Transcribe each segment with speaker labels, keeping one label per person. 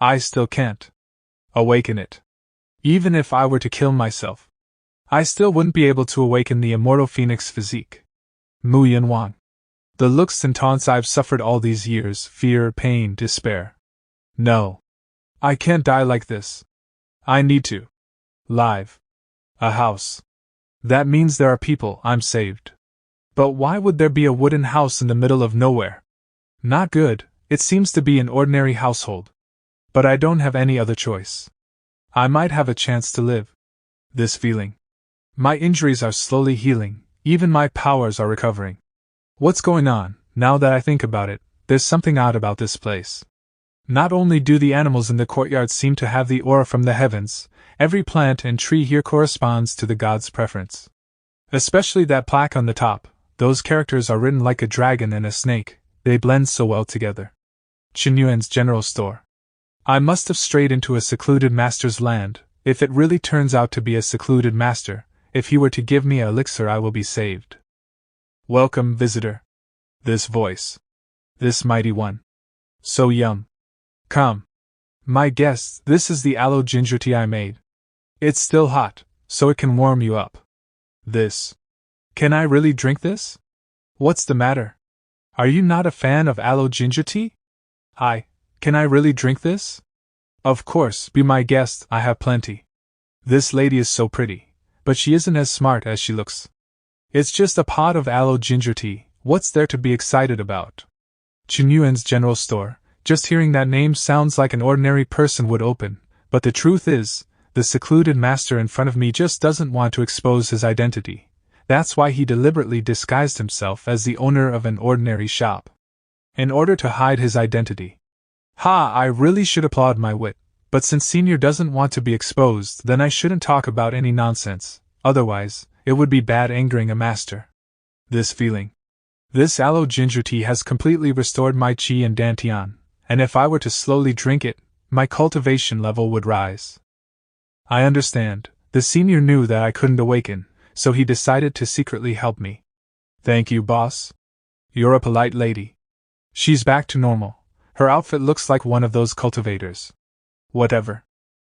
Speaker 1: I still can't awaken it. Even if I were to kill myself, I still wouldn't be able to awaken the immortal phoenix physique. Mu Yin Wang. The looks and taunts I've suffered all these years, fear, pain, despair. No. I can't die like this. I need to. Live. A house. That means there are people, I'm saved. But why would there be a wooden house in the middle of nowhere? Not good, it seems to be an ordinary household. But I don't have any other choice. I might have a chance to live. This feeling. My injuries are slowly healing, even my powers are recovering. What's going on? Now that I think about it, there's something odd about this place. Not only do the animals in the courtyard seem to have the aura from the heavens, every plant and tree here corresponds to the god's preference. Especially that plaque on the top, those characters are written like a dragon and a snake, they blend so well together. Qinyuan's general store. I must have strayed into a secluded master's land. If it really turns out to be a secluded master, if he were to give me an elixir, I will be saved. Welcome, visitor. This voice. This mighty one. So yum. Come. My guests, this is the aloe ginger tea I made. It's still hot, so it can warm you up. This. Can I really drink this? What's the matter? Are you not a fan of aloe ginger tea? Can I really drink this? Of course, be my guest, I have plenty. This lady is so pretty, but she isn't as smart as she looks. It's just a pot of aloe ginger tea, what's there to be excited about? Qinyuan's general store, just hearing that name sounds like an ordinary person would open, but the truth is, the secluded master in front of me just doesn't want to expose his identity. That's why he deliberately disguised himself as the owner of an ordinary shop. In order to hide his identity. I really should applaud my wit, but since Senior doesn't want to be exposed, then I shouldn't talk about any nonsense, otherwise, it would be bad angering a master. This feeling. This aloe ginger tea has completely restored my qi and dantian, and if I were to slowly drink it, my cultivation level would rise. I understand, the Senior knew that I couldn't awaken, so he decided to secretly help me. Thank you, boss. You're a polite lady. She's back to normal. Her outfit looks like one of those cultivators. Whatever.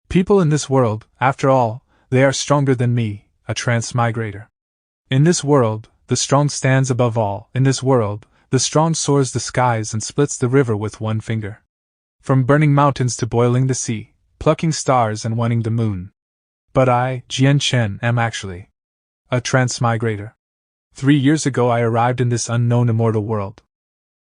Speaker 1: People in this world, after all, they are stronger than me, a transmigrator. In this world, the strong stands above all. In this world, the strong soars the skies and splits the river with one finger. From burning mountains to boiling the sea, plucking stars and wanting the moon. But I, Jian Chen, am actually a transmigrator. 3 years ago I arrived in this unknown immortal world.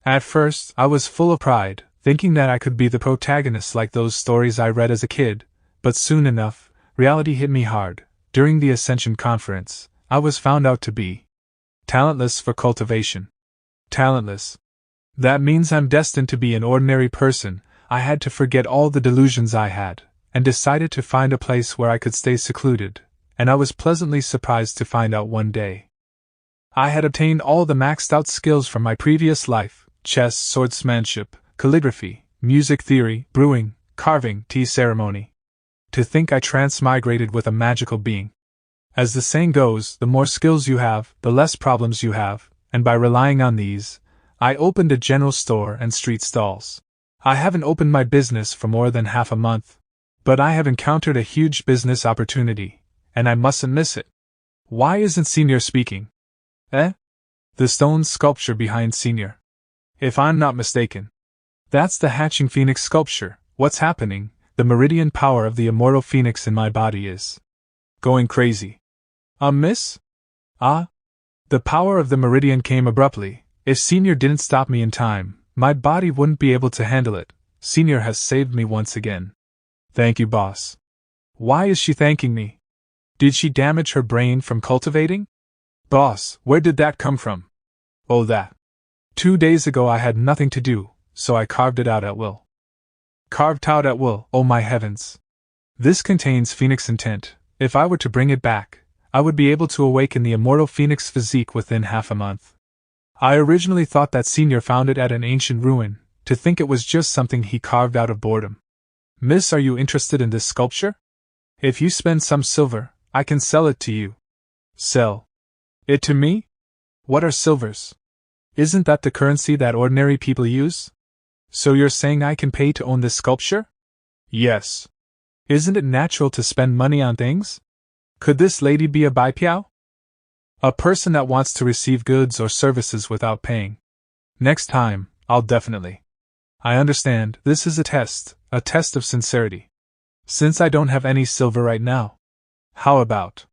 Speaker 1: At first, I was full of pride, thinking that I could be the protagonist like those stories I read as a kid, but soon enough, reality hit me hard. During the Ascension Conference, I was found out to be talentless for cultivation. Talentless. That means I'm destined to be an ordinary person. I had to forget all the delusions I had, and decided to find a place where I could stay secluded, and I was pleasantly surprised to find out one day. I had obtained all the maxed out skills from my previous life. Chess, swordsmanship, calligraphy, music theory, brewing, carving, tea ceremony. To think I transmigrated with a magical being. As the saying goes, the more skills you have, the less problems you have, and by relying on these, I opened a general store and street stalls. I haven't opened my business for more than half a month, but I have encountered a huge business opportunity, and I mustn't miss it. Why isn't Senior speaking? The stone sculpture behind Senior. If I'm not mistaken. That's the hatching phoenix sculpture. What's happening? The meridian power of the immortal phoenix in my body is going crazy. Miss? The power of the meridian came abruptly. If Senior didn't stop me in time, my body wouldn't be able to handle it. Senior has saved me once again. Thank you, boss. Why is she thanking me? Did she damage her brain from cultivating? Boss, where did that come from? Oh, that. 2 days ago I had nothing to do, so I carved it out at will. Carved out at will, oh my heavens. This contains phoenix intent. If I were to bring it back, I would be able to awaken the immortal phoenix physique within half a month. I originally thought that Senior found it at an ancient ruin, to think it was just something he carved out of boredom. Miss, are you interested in this sculpture? If you spend some silver, I can sell it to you. Sell it to me? What are silvers? Isn't that the currency that ordinary people use? So you're saying I can pay to own this sculpture? Yes. Isn't it natural to spend money on things? Could this lady be a baipiao? A person that wants to receive goods or services without paying. Next time, I'll definitely. I understand, this is a test of sincerity. Since I don't have any silver right now. How about?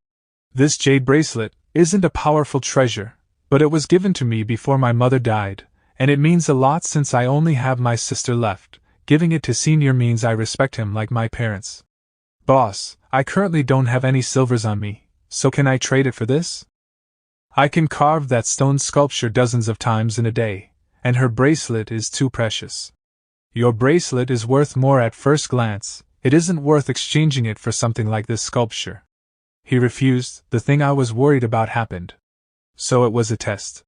Speaker 1: This jade bracelet isn't a powerful treasure, but it was given to me before my mother died, and it means a lot since I only have my sister left. Giving it to Senior means I respect him like my parents. Boss, I currently don't have any silvers on me, so can I trade it for this? I can carve that stone sculpture dozens of times in a day, and her bracelet is too precious. Your bracelet is worth more at first glance, it isn't worth exchanging it for something like this sculpture. He refused, the thing I was worried about happened. So it was a test.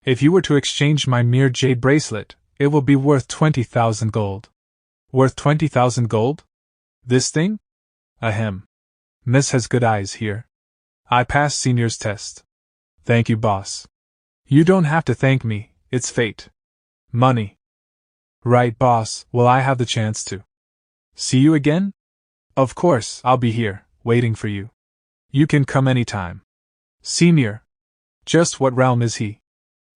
Speaker 1: If you were to exchange my mere jade bracelet, it will be worth 20,000 gold. Worth 20,000 gold? This thing? Ahem. Miss has good eyes here. I passed Senior's test. Thank you, boss. You don't have to thank me, it's fate. Money. Right, boss, will I have the chance to see you again? Of course, I'll be here, waiting for you. You can come anytime. Senior. Just what realm is he?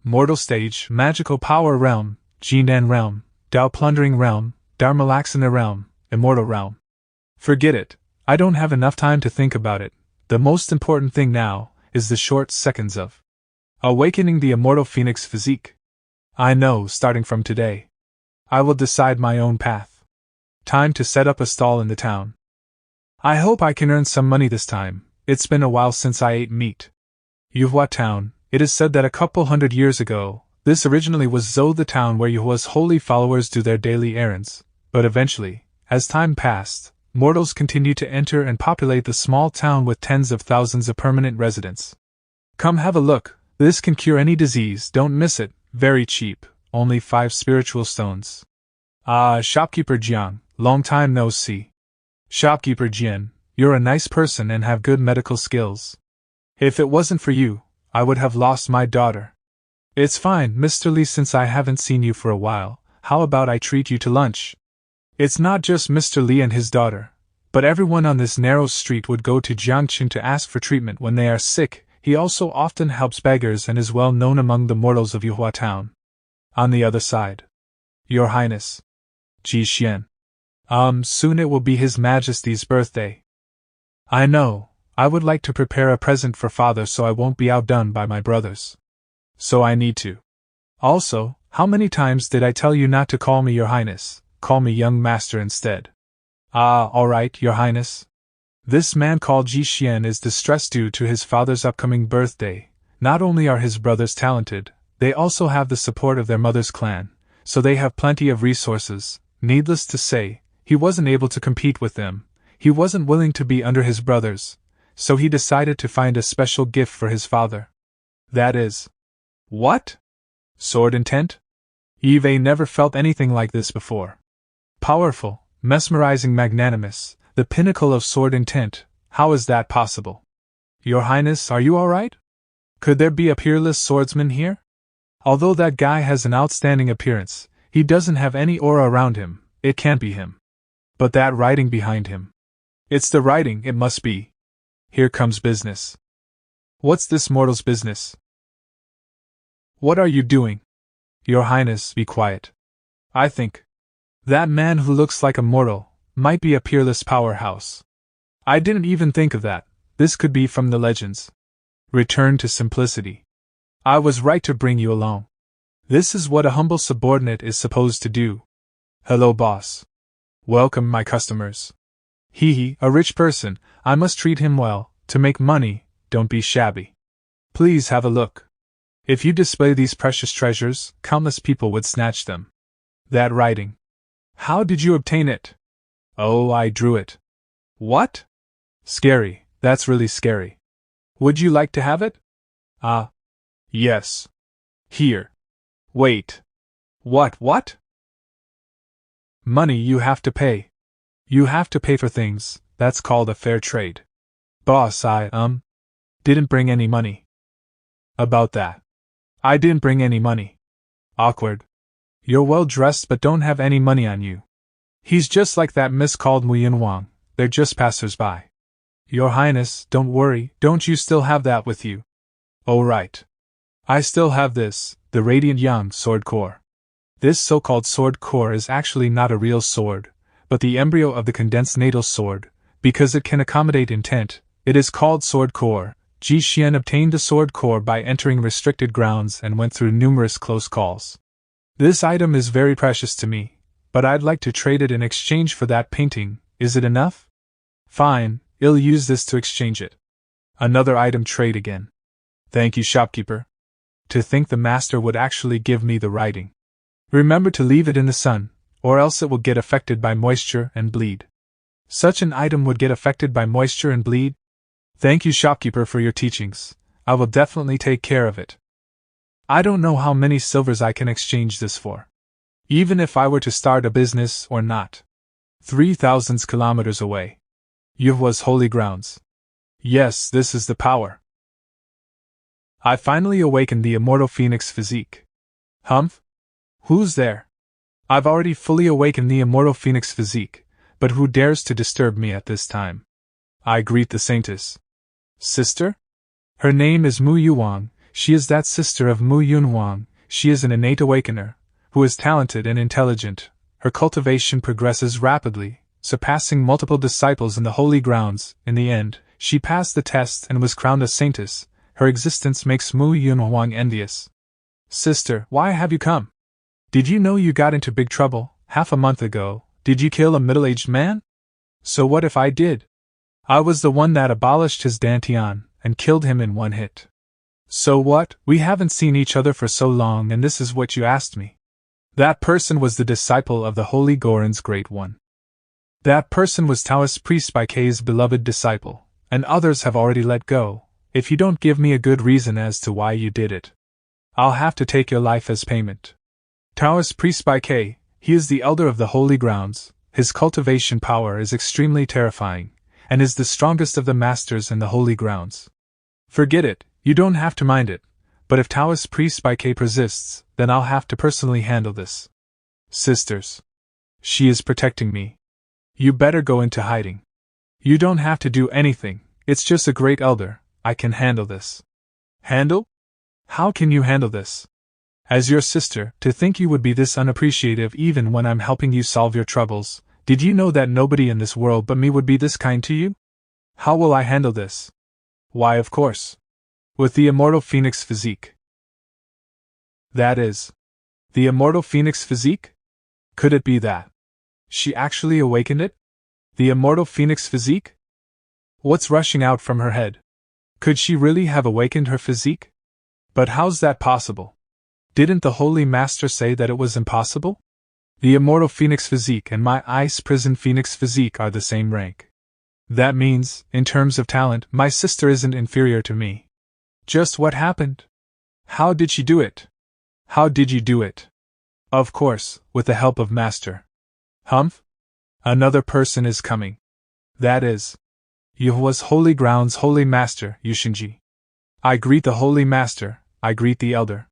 Speaker 1: Mortal stage, magical power realm, Jinan realm, Dao plundering realm, Dharmalaxana realm, immortal realm. Forget it, I don't have enough time to think about it. The most important thing now is the short seconds of awakening the immortal phoenix physique. I know, starting from today, I will decide my own path. Time to set up a stall in the town. I hope I can earn some money this time. It's been a while since I ate meat. Yuhua Town, it is said that a couple hundred years ago, this originally was Zhou, the town where Yuhua's holy followers do their daily errands, but eventually, as time passed, mortals continued to enter and populate the small town with tens of thousands of permanent residents. Come have a look, this can cure any disease, don't miss it, very cheap, only 5 spiritual stones. Ah, shopkeeper Jiang, long time no see. Shopkeeper Jian, you're a nice person and have good medical skills. If it wasn't for you, I would have lost my daughter. It's fine, Mr. Li, since I haven't seen you for a while, how about I treat you to lunch? It's not just Mr. Li and his daughter, but everyone on this narrow street would go to Jiangqin to ask for treatment when they are sick. He also often helps beggars and is well known among the mortals of Yuhua Town. On the other side. Your Highness. Ji Xian. Soon it will be His Majesty's birthday. I know, I would like to prepare a present for father so I won't be outdone by my brothers. So I need to. Also, how many times did I tell you not to call me Your Highness, call me young master instead? Ah, alright, Your Highness. This man called Ji Xian is distressed due to his father's upcoming birthday. Not only are his brothers talented, they also have the support of their mother's clan, so they have plenty of resources. Needless to say, he wasn't able to compete with them. He wasn't willing to be under his brothers, so he decided to find a special gift for his father. That is. What? Sword intent? Eve never felt anything like this before. Powerful, mesmerizing, magnanimous, the pinnacle of sword intent. How is that possible? Your Highness, are you alright? Could there be a peerless swordsman here? Although that guy has an outstanding appearance, he doesn't have any aura around him. It can't be him. But that writing behind him. It's the writing, it must be. Here comes business. What's this mortal's business? What are you doing? Your Highness, be quiet. I think that man who looks like a mortal might be a peerless powerhouse. I didn't even think of that. This could be from the legends. Return to simplicity. I was right to bring you along. This is what a humble subordinate is supposed to do. Hello, boss. Welcome, my customers. He, a rich person, I must treat him well. To make money, don't be shabby. Please have a look. If you display these precious treasures, countless people would snatch them. That writing. How did you obtain it? Oh, I drew it. What? Scary, that's really scary. Would you like to have it? Ah. Yes. Here. Wait. What? Money you have to pay. You have to pay for things, that's called a fair trade. Boss, I, didn't bring any money. About that. I didn't bring any money. Awkward. You're well dressed but don't have any money on you. He's just like that miscalled Mu Yunhuang, they're just passers-by. Your Highness, don't worry, don't you still have that with you? Oh right. I still have this, the Radiant Yang Sword Core. This so-called sword core is actually not a real sword, but the embryo of the condensed natal sword. Because it can accommodate intent, it is called sword core. Ji Xian obtained a sword core by entering restricted grounds and went through numerous close calls. This item is very precious to me, but I'd like to trade it in exchange for that painting. Is it enough? Fine, I'll use this to exchange it. Another item trade again. Thank you, shopkeeper. To think the master would actually give me the writing. Remember to leave it in the sun, or else it will get affected by moisture and bleed. Such an item would get affected by moisture and bleed? Thank you, shopkeeper, for your teachings. I will definitely take care of it. I don't know how many silvers I can exchange this for. Even if I were to start a business or not. 3,000 kilometers away. Yuhua's holy grounds. Yes, this is the power. I finally awakened the immortal phoenix physique. Humph? Who's there? I've already fully awakened the immortal phoenix physique, but who dares to disturb me at this time? I greet the saintess. Sister? Her name is Mu Yuang. She is that sister of Mu Yunhuang. She is an innate awakener, who is talented and intelligent. Her cultivation progresses rapidly, surpassing multiple disciples in the holy grounds. In the end, she passed the test and was crowned a saintess. Her existence makes Mu Yunhuang envious. Sister, why have you come? Did you know you got into big trouble, half a month ago? Did you kill a middle-aged man? So what if I did? I was the one that abolished his dantian, and killed him in one hit. So what? We haven't seen each other for so long and this is what you asked me. That person was the disciple of the Holy Goron's Great One. That person was Taoist priest Bai Kei's beloved disciple, and others have already let go. If you don't give me a good reason as to why you did it, I'll have to take your life as payment. Taoist priest Bai Kei, he is the elder of the holy grounds. His cultivation power is extremely terrifying, and is the strongest of the masters in the holy grounds. Forget it, you don't have to mind it, but if Taoist priest Bai Kei persists, then I'll have to personally handle this. Sisters. She is protecting me. You better go into hiding. You don't have to do anything, it's just a great elder, I can handle this. Handle? How can you handle this? As your sister, to think you would be this unappreciative even when I'm helping you solve your troubles. Did you know that nobody in this world but me would be this kind to you? How will I handle this? Why, of course. With the immortal phoenix physique. That is. The immortal phoenix physique? Could it be that she actually awakened it? The immortal phoenix physique? What's rushing out from her head? Could she really have awakened her physique? But how's that possible? Didn't the Holy Master say that it was impossible? The immortal phoenix physique and my ice prison phoenix physique are the same rank. That means, in terms of talent, my sister isn't inferior to me. Just what happened? How did she do it? How did you do it? Of course, with the help of Master. Humph? Another person is coming. That is. Yuhua's holy grounds Holy Master, Yushinji. I greet the Holy Master, I greet the Elder.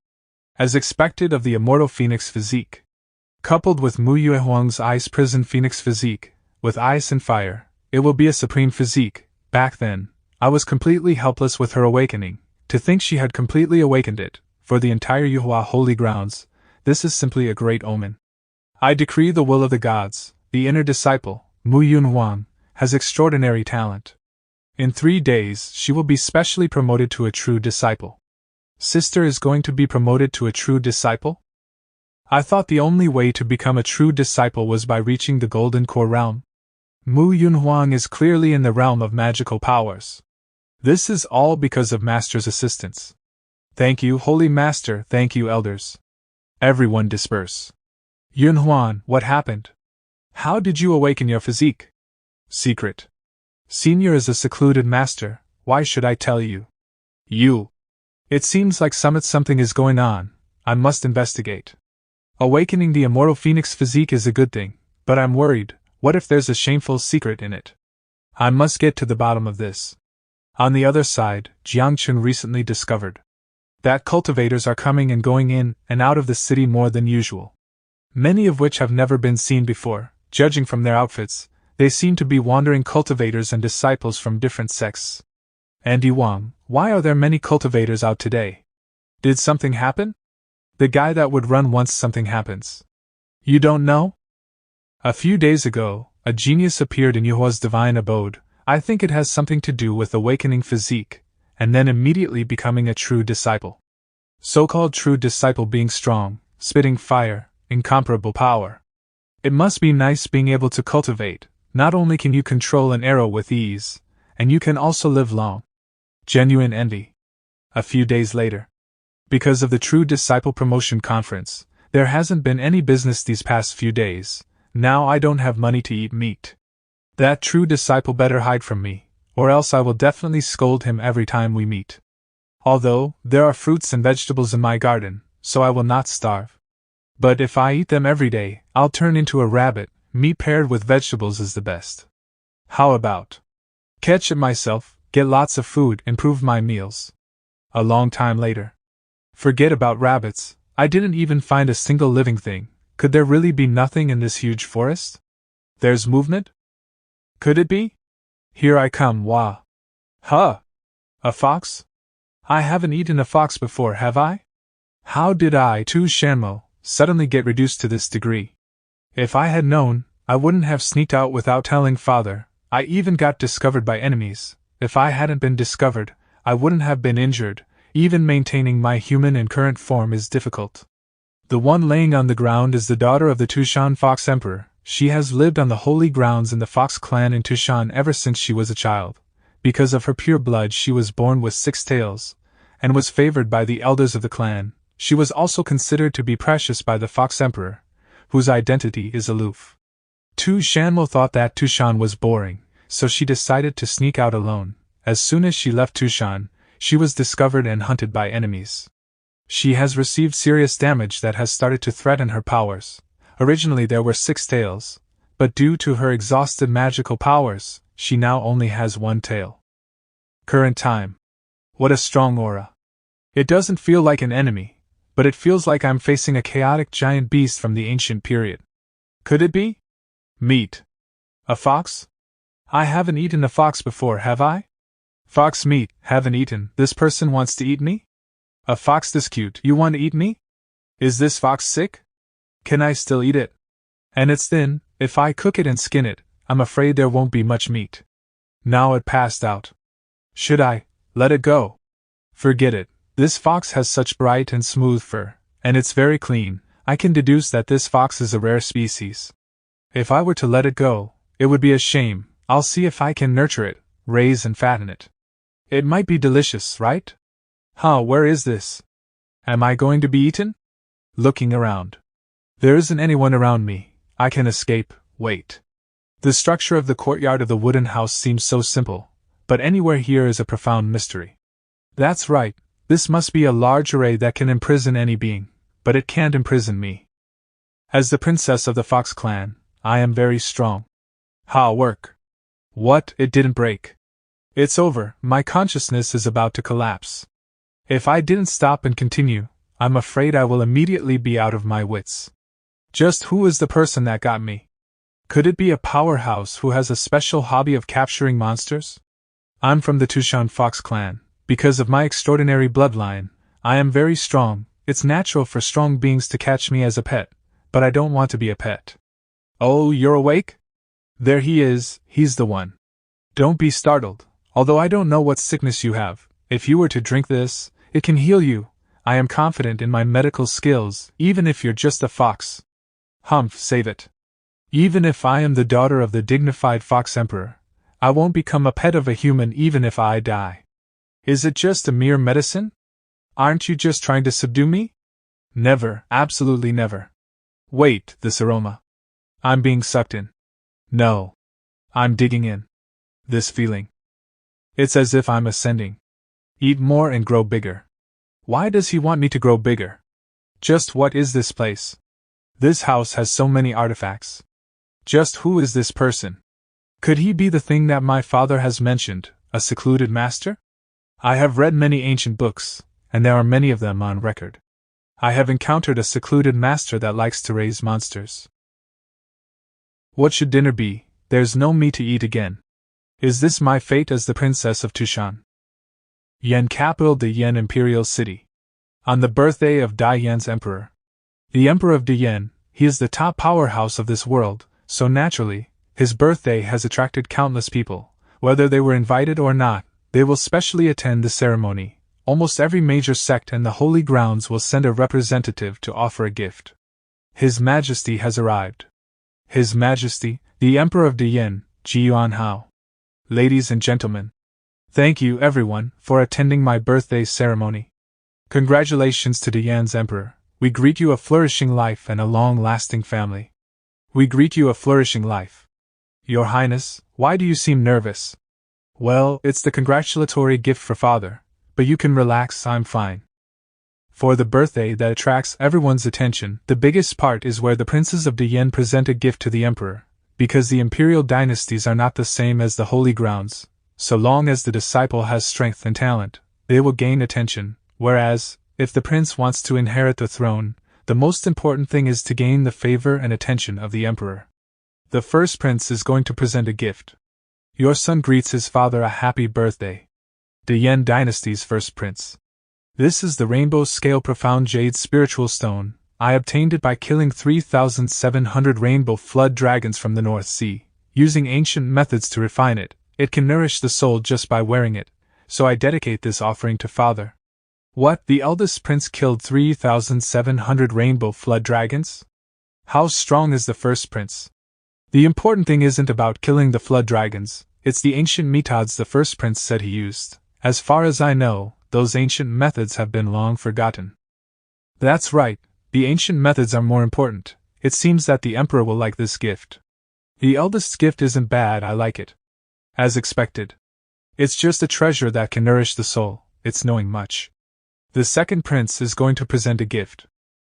Speaker 1: As expected of the immortal phoenix physique. Coupled with Mu Yuehuang's ice prison phoenix physique, with ice and fire, it will be a supreme physique. Back then, I was completely helpless with her awakening. To think she had completely awakened it, for the entire Yuhua holy grounds, this is simply a great omen. I decree the will of the gods, the inner disciple, Mu Yunhuang, has extraordinary talent. In 3 days she will be specially promoted to a true disciple. Sister is going to be promoted to a true disciple? I thought the only way to become a true disciple was by reaching the Golden Core realm. Mu Yunhuang is clearly in the realm of magical powers. This is all because of Master's assistance. Thank you, Holy Master, thank you, elders. Everyone disperse. Yunhuan, what happened? How did you awaken your physique? Secret. Senior is a secluded master, why should I tell you? You. It seems like something is going on, I must investigate. Awakening the immortal phoenix physique is a good thing, but I'm worried, what if there's a shameful secret in it? I must get to the bottom of this. On the other side, Jiangchun recently discovered that cultivators are coming and going in and out of the city more than usual. Many of which have never been seen before. Judging from their outfits, they seem to be wandering cultivators and disciples from different sects. Andy Wang, why are there many cultivators out today? Did something happen? The guy that would run once something happens. You don't know? A few days ago, a genius appeared in Yuhua's divine abode. I think it has something to do with awakening physique, and then immediately becoming a true disciple. So-called true disciple being strong, spitting fire, incomparable power. It must be nice being able to cultivate. Not only can you control an arrow with ease, and you can also live long. Genuine envy. A few days later. Because of the True Disciple Promotion Conference, there hasn't been any business these past few days. Now I don't have money to eat meat. That true disciple better hide from me, or else I will definitely scold him every time we meet. Although, there are fruits and vegetables in my garden, so I will not starve. But if I eat them every day, I'll turn into a rabbit. Meat paired with vegetables is the best. How about? Catch it myself, get lots of food, improve my meals. A long time later. Forget about rabbits, I didn't even find a single living thing. Could there really be nothing in this huge forest? There's movement? Could it be? Here I come, wah. Huh! A fox? I haven't eaten a fox before, have I? How did I, Tu Shanmo, suddenly get reduced to this degree? If I had known, I wouldn't have sneaked out without telling father. I even got discovered by enemies. If I hadn't been discovered, I wouldn't have been injured. Even maintaining my human and current form is difficult. The one laying on the ground is the daughter of the Tushan Fox Emperor. She has lived on the holy grounds in the Fox clan in Tushan ever since she was a child. Because of her pure blood she was born with 6 tails, and was favored by the elders of the clan. She was also considered to be precious by the Fox Emperor, whose identity is aloof. Tu Shanmo thought that Tushan was boring, so she decided to sneak out alone. As soon as she left Tushan, she was discovered and hunted by enemies. She has received serious damage that has started to threaten her powers. Originally there were 6 tails, but due to her exhausted magical powers, she now only has 1 tail. Current time. What a strong aura. It doesn't feel like an enemy, but it feels like I'm facing a chaotic giant beast from the ancient period. Could it be? Meat. A fox? I haven't eaten a fox before, have I? Fox meat, haven't eaten. This person wants to eat me? A fox this cute, you want to eat me? Is this fox sick? Can I still eat it? And it's thin, if I cook it and skin it, I'm afraid there won't be much meat. Now it passed out. Should I let it go? Forget it, this fox has such bright and smooth fur, and it's very clean. I can deduce that this fox is a rare species. If I were to let it go, it would be a shame. I'll see if I can nurture it, raise and fatten it. It might be delicious, right? Huh, where is this? Am I going to be eaten? Looking around. There isn't anyone around me. I can escape. Wait. The structure of the courtyard of the wooden house seems so simple, but anywhere here is a profound mystery. That's right, this must be a large array that can imprison any being, but it can't imprison me. As the princess of the Fox clan, I am very strong. How work? What, it didn't break. It's over, my consciousness is about to collapse. If I didn't stop and continue, I'm afraid I will immediately be out of my wits. Just who is the person that got me? Could it be a powerhouse who has a special hobby of capturing monsters? I'm from the Tushan Fox clan. Because of my extraordinary bloodline, I am very strong. It's natural for strong beings to catch me as a pet, but I don't want to be a pet. Oh, you're awake? There he is, he's the one. Don't be startled, although I don't know what sickness you have. If you were to drink this, it can heal you. I am confident in my medical skills, even if you're just a fox. Humph, save it. Even if I am the daughter of the dignified Fox Emperor, I won't become a pet of a human even if I die. Is it just a mere medicine? Aren't you just trying to subdue me? Never, absolutely never. Wait, this aroma. I'm being sucked in. No. I'm digging in. This feeling. It's as if I'm ascending. Eat more and grow bigger. Why does he want me to grow bigger? Just what is this place? This house has so many artifacts. Just who is this person? Could he be the thing that my father has mentioned, a secluded master? I have read many ancient books, and there are many of them on record. I have encountered a secluded master that likes to raise monsters. What should dinner be? There's no meat to eat again. Is this my fate as the Princess of Tushan? Yen capital the Yen Imperial City. On the birthday of Dai Yan's emperor. The Emperor of Yen, he is the top powerhouse of this world, so naturally, his birthday has attracted countless people. Whether they were invited or not, they will specially attend the ceremony. Almost every major sect and the holy grounds will send a representative to offer a gift. His Majesty has arrived. His Majesty, the Emperor of Yen, Jiuan Hao. Ladies and gentlemen, thank you everyone for attending my birthday ceremony. Congratulations to Yan's Emperor. We greet you a flourishing life and a long-lasting family. We greet you a flourishing life. Your Highness, why do you seem nervous? Well, it's the congratulatory gift for father, but you can relax, I'm fine. For the birthday that attracts everyone's attention, the biggest part is where the princes of Yen present a gift to the emperor, because the imperial dynasties are not the same as the holy grounds. So long as the disciple has strength and talent, they will gain attention, whereas, if the prince wants to inherit the throne, the most important thing is to gain the favor and attention of the emperor. The first prince is going to present a gift. Your son greets his father a happy birthday. The Yen dynasty's first prince. This is the rainbow-scale profound jade spiritual stone. I obtained it by killing 3,700 rainbow flood dragons from the North Sea, using ancient methods to refine it. It can nourish the soul just by wearing it, so I dedicate this offering to father. What, the eldest prince killed 3,700 rainbow flood dragons? How strong is the first prince? The important thing isn't about killing the flood dragons, it's the ancient methods the first prince said he used. As far as I know, those ancient methods have been long forgotten. That's right, the ancient methods are more important. It seems that the emperor will like this gift. The eldest's gift isn't bad, I like it. As expected. It's just a treasure that can nourish the soul, it's knowing much. The second prince is going to present a gift.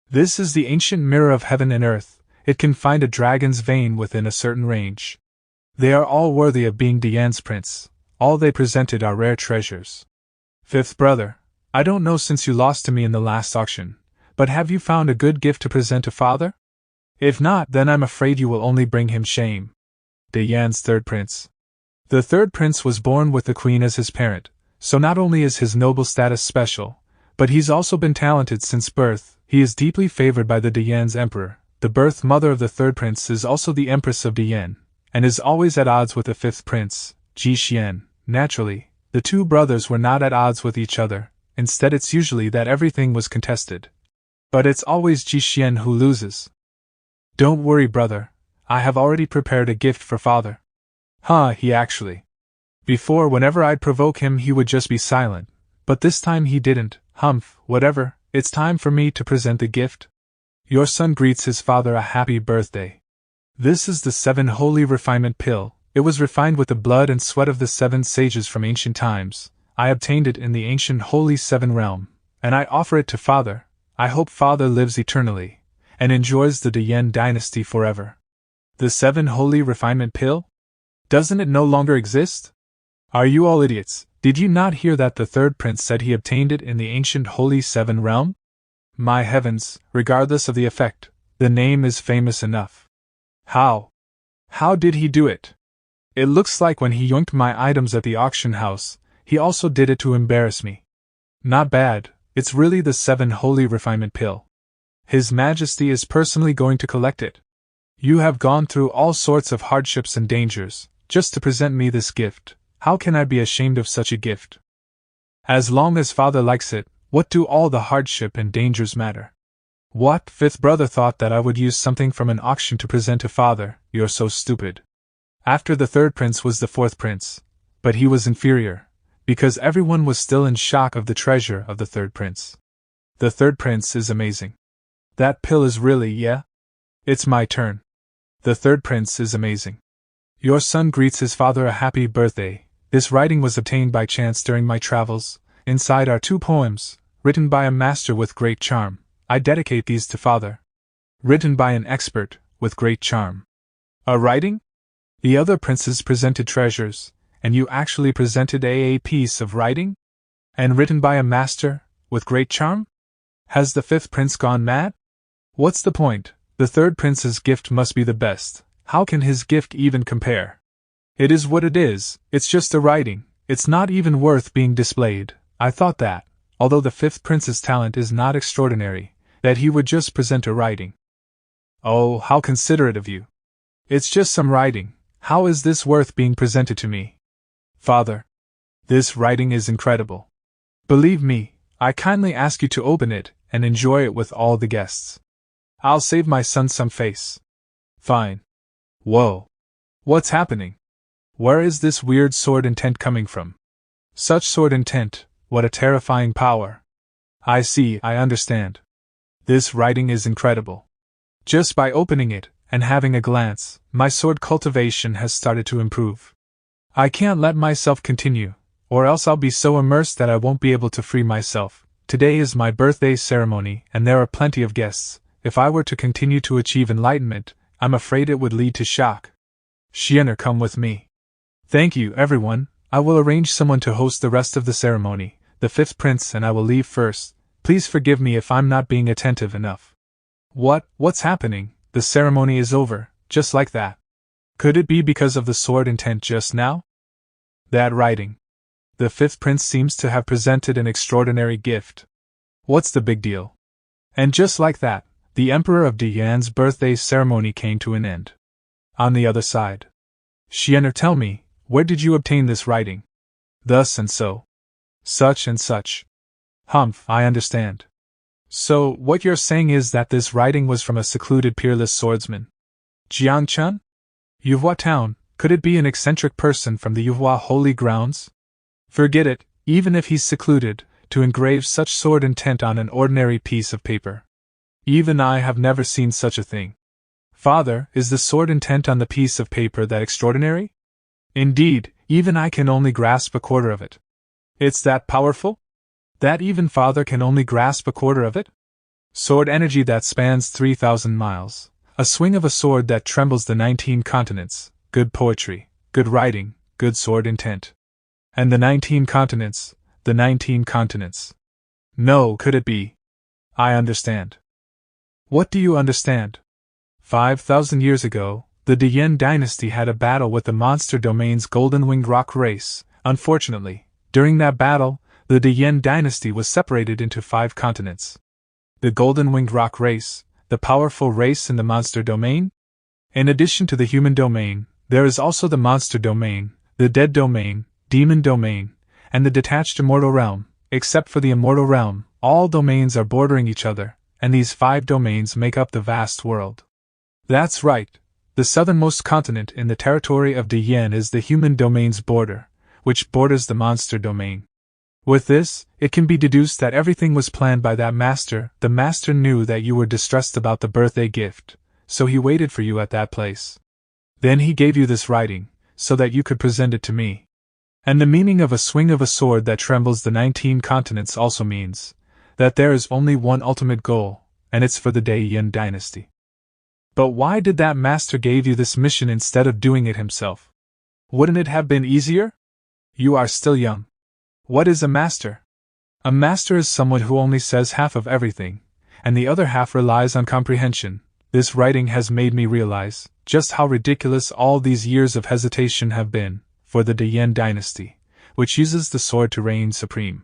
Speaker 1: This is the ancient mirror of heaven and earth. It can find a dragon's vein within a certain range. They are all worthy of being Yan's prince. All they presented are rare treasures. Fifth brother, I don't know since you lost to me in the last auction, but have you found a good gift to present to father? If not, then I'm afraid you will only bring him shame. Yan's third prince. The third prince was born with the queen as his parent, so not only is his noble status special, but he's also been talented since birth. He is deeply favored by the Yan's emperor. The birth mother of the third prince is also the empress of Yan, and is always at odds with the fifth prince, Ji Xian. Naturally, the two brothers were not at odds with each other. Instead, it's usually that everything was contested. But it's always Ji Xian who loses. Don't worry, brother. I have already prepared a gift for father. He actually. Before, whenever I'd provoke him, he would just be silent. But this time he didn't. Whatever, it's time for me to present the gift. Your son greets his father a happy birthday. This is the 7 Holy Refinement Pill. It was refined with the blood and sweat of the 7 sages from ancient times. I obtained it in the ancient Holy 7 realm, and I offer it to father. I hope father lives eternally, and enjoys the Yen dynasty forever. The 7 Holy Refinement Pill? Doesn't it no longer exist? Are you all idiots? Did you not hear that the third prince said he obtained it in the ancient Holy 7 realm? My heavens, regardless of the effect, the name is famous enough. How? How did he do it? It looks like when he yoinked my items at the auction house, he also did it to embarrass me. Not bad, it's really the 7 Holy Refinement Pill. His Majesty is personally going to collect it. You have gone through all sorts of hardships and dangers, just to present me this gift. How can I be ashamed of such a gift? As long as father likes it, what do all the hardship and dangers matter? What, fifth brother thought that I would use something from an auction to present to father? You're so stupid. After the third prince was the fourth prince, but he was inferior, because everyone was still in shock of the treasure of the third prince. The third prince is amazing. That pill is really, yeah? It's my turn. The third prince is amazing. Your son greets his father a happy birthday. This writing was obtained by chance during my travels. Inside are 2 poems, written by a master with great charm. I dedicate these to father. Written by an expert, with great charm. A writing? The other princes presented treasures, and you actually presented a piece of writing? And written by a master, with great charm? Has the fifth prince gone mad? What's the point? The third prince's gift must be the best. How can his gift even compare? It is what it is, it's just a writing, it's not even worth being displayed. I thought that, although the fifth prince's talent is not extraordinary, that he would just present a writing. Oh, how considerate of you. It's just some writing, how is this worth being presented to me? Father, this writing is incredible. Believe me, I kindly ask you to open it and enjoy it with all the guests. I'll save my son some face. Fine. Whoa. What's happening? Where is this weird sword intent coming from? Such sword intent, what a terrifying power. I see, I understand. This writing is incredible. Just by opening it and having a glance, my sword cultivation has started to improve. I can't let myself continue, or else I'll be so immersed that I won't be able to free myself. Today is my birthday ceremony, and there are plenty of guests. If I were to continue to achieve enlightenment, I'm afraid it would lead to shock. Xianer, come with me. Thank you, everyone. I will arrange someone to host the rest of the ceremony. The fifth prince and I will leave first. Please forgive me if I'm not being attentive enough. What's happening? The ceremony is over, just like that. Could it be because of the sword intent just now? That writing. The fifth prince seems to have presented an extraordinary gift. What's the big deal? And just like that, the Emperor of Dian's birthday ceremony came to an end. On the other side. Xianer, tell me, where did you obtain this writing? Thus and so. Such and such. Humph, I understand. So, what you're saying is that this writing was from a secluded peerless swordsman. Jiangchun? Yuhua town, could it be an eccentric person from the Yuhua holy grounds? Forget it, even if he's secluded, to engrave such sword intent on an ordinary piece of paper. Even I have never seen such a thing. Father, is the sword intent on the piece of paper that extraordinary? Indeed, even I can only grasp a quarter of it. It's that powerful? That even Father can only grasp a quarter of it? Sword energy that spans 3,000 miles. A swing of a sword that trembles the 19 continents. Good poetry, good writing, good sword intent. And the 19 continents, the 19 continents. No, could it be? I understand. What do you understand? 5,000 years ago, the Dian dynasty had a battle with the monster domain's golden-winged rock race. Unfortunately, during that battle, the Dian dynasty was separated into 5 continents. The golden-winged rock race, the powerful race in the monster domain? In addition to the human domain, there is also the monster domain, the dead domain, demon domain, and the detached immortal realm. Except for the immortal realm, all domains are bordering each other, and these 5 domains make up the vast world. That's right. The southernmost continent in the territory of Dian is the human domain's border, which borders the monster domain. With this, it can be deduced that everything was planned by that master. The master knew that you were distressed about the birthday gift, so he waited for you at that place. Then he gave you this writing, so that you could present it to me. And the meaning of a swing of a sword that trembles the 19 continents also means that there is only one ultimate goal, and it's for the Dian dynasty. But why did that master give you this mission instead of doing it himself? Wouldn't it have been easier? You are still young. What is a master? A master is someone who only says half of everything, and the other half relies on comprehension. This writing has made me realize just how ridiculous all these years of hesitation have been for the Dian dynasty, which uses the sword to reign supreme.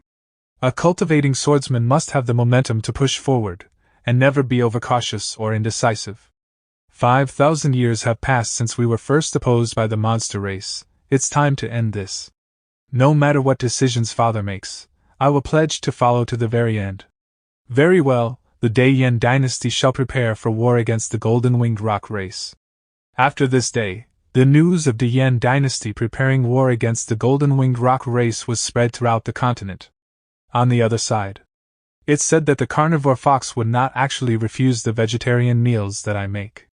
Speaker 1: A cultivating swordsman must have the momentum to push forward, and never be overcautious or indecisive. 5,000 years have passed since we were first opposed by the monster race. It's time to end this. No matter what decisions Father makes, I will pledge to follow to the very end. Very well, the Dian dynasty shall prepare for war against the golden-winged rock race. After this day, the news of Dian dynasty preparing war against the golden-winged rock race was spread throughout the continent. On the other side, it said that the carnivore fox would not actually refuse the vegetarian meals that I make.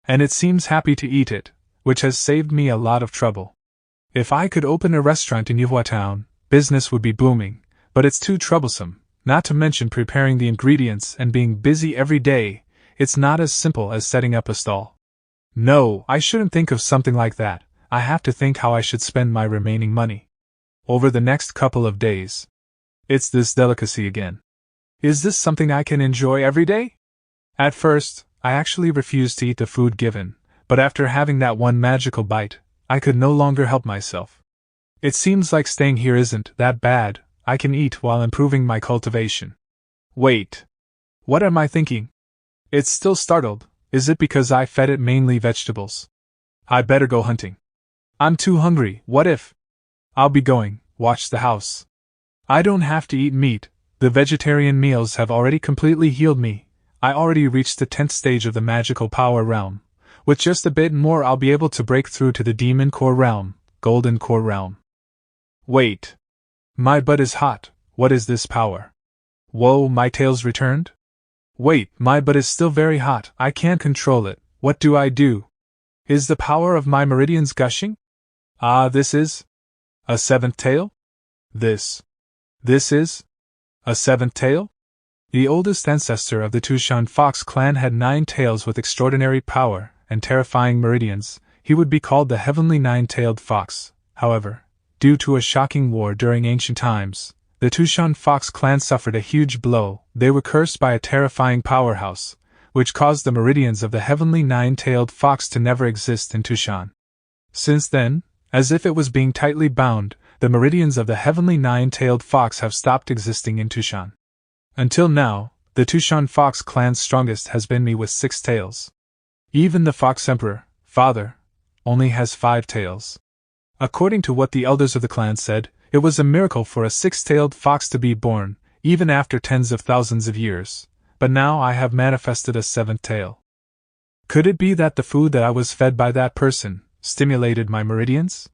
Speaker 1: And it seems happy to eat it, which has saved me a lot of trouble. If I could open a restaurant in Yuhua town, business would be booming, but it's too troublesome, not to mention preparing the ingredients and being busy every day. It's not as simple as setting up a stall. No, I shouldn't think of something like that. I have to think how I should spend my remaining money over the next couple of days. It's this delicacy again. Is this something I can enjoy every day? At first, I actually refused to eat the food given, but after having that one magical bite, I could no longer help myself. It seems like staying here isn't that bad. I can eat while improving my cultivation. Wait. What am I thinking? It's still startled. Is it because I fed it mainly vegetables? I better go hunting. I'm too hungry. What if? I'll be going. Watch the house. I don't have to eat meat. The vegetarian meals have already completely healed me. I already reached the 10th stage of the magical power realm. With just a bit more, I'll be able to break through to the demon core realm, golden core realm. Wait. My butt is hot. What is this power? Whoa, my tail's returned? Wait, my butt is still very hot. I can't control it. What do I do? Is the power of my meridians gushing? Ah, this is a seventh tail? This is a seventh tail? The oldest ancestor of the Tushan Fox clan had 9 tails with extraordinary power and terrifying meridians. He would be called the Heavenly Nine-Tailed Fox. However, due to a shocking war during ancient times, the Tushan Fox clan suffered a huge blow. They were cursed by a terrifying powerhouse, which caused the meridians of the Heavenly Nine-Tailed Fox to never exist in Tushan. Since then, as if it was being tightly bound, the meridians of the Heavenly Nine-Tailed Fox have stopped existing in Tushan. Until now, the Tushan Fox clan's strongest has been me with 6 tails. Even the Fox Emperor, father, only has 5 tails. According to what the elders of the clan said, it was a miracle for a 6-tailed fox to be born, even after tens of thousands of years. But now I have manifested a 7th tail. Could it be that the food that I was fed by that person stimulated my meridians?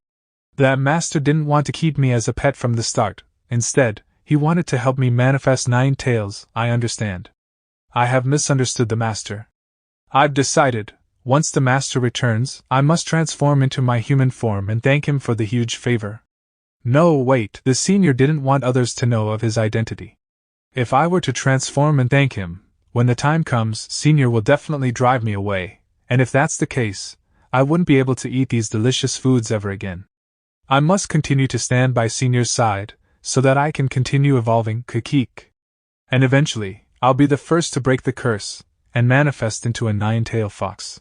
Speaker 1: That master didn't want to keep me as a pet from the start. Instead, he wanted to help me manifest 9 tails. I understand. I have misunderstood the master. I've decided, once the master returns, I must transform into my human form and thank him for the huge favor. No, wait, the senior didn't want others to know of his identity. If I were to transform and thank him, when the time comes, senior will definitely drive me away, and if that's the case, I wouldn't be able to eat these delicious foods ever again. I must continue to stand by senior's side, so that I can continue evolving Kakik. And eventually, I'll be the first to break the curse, and manifest into a 9-tailed fox.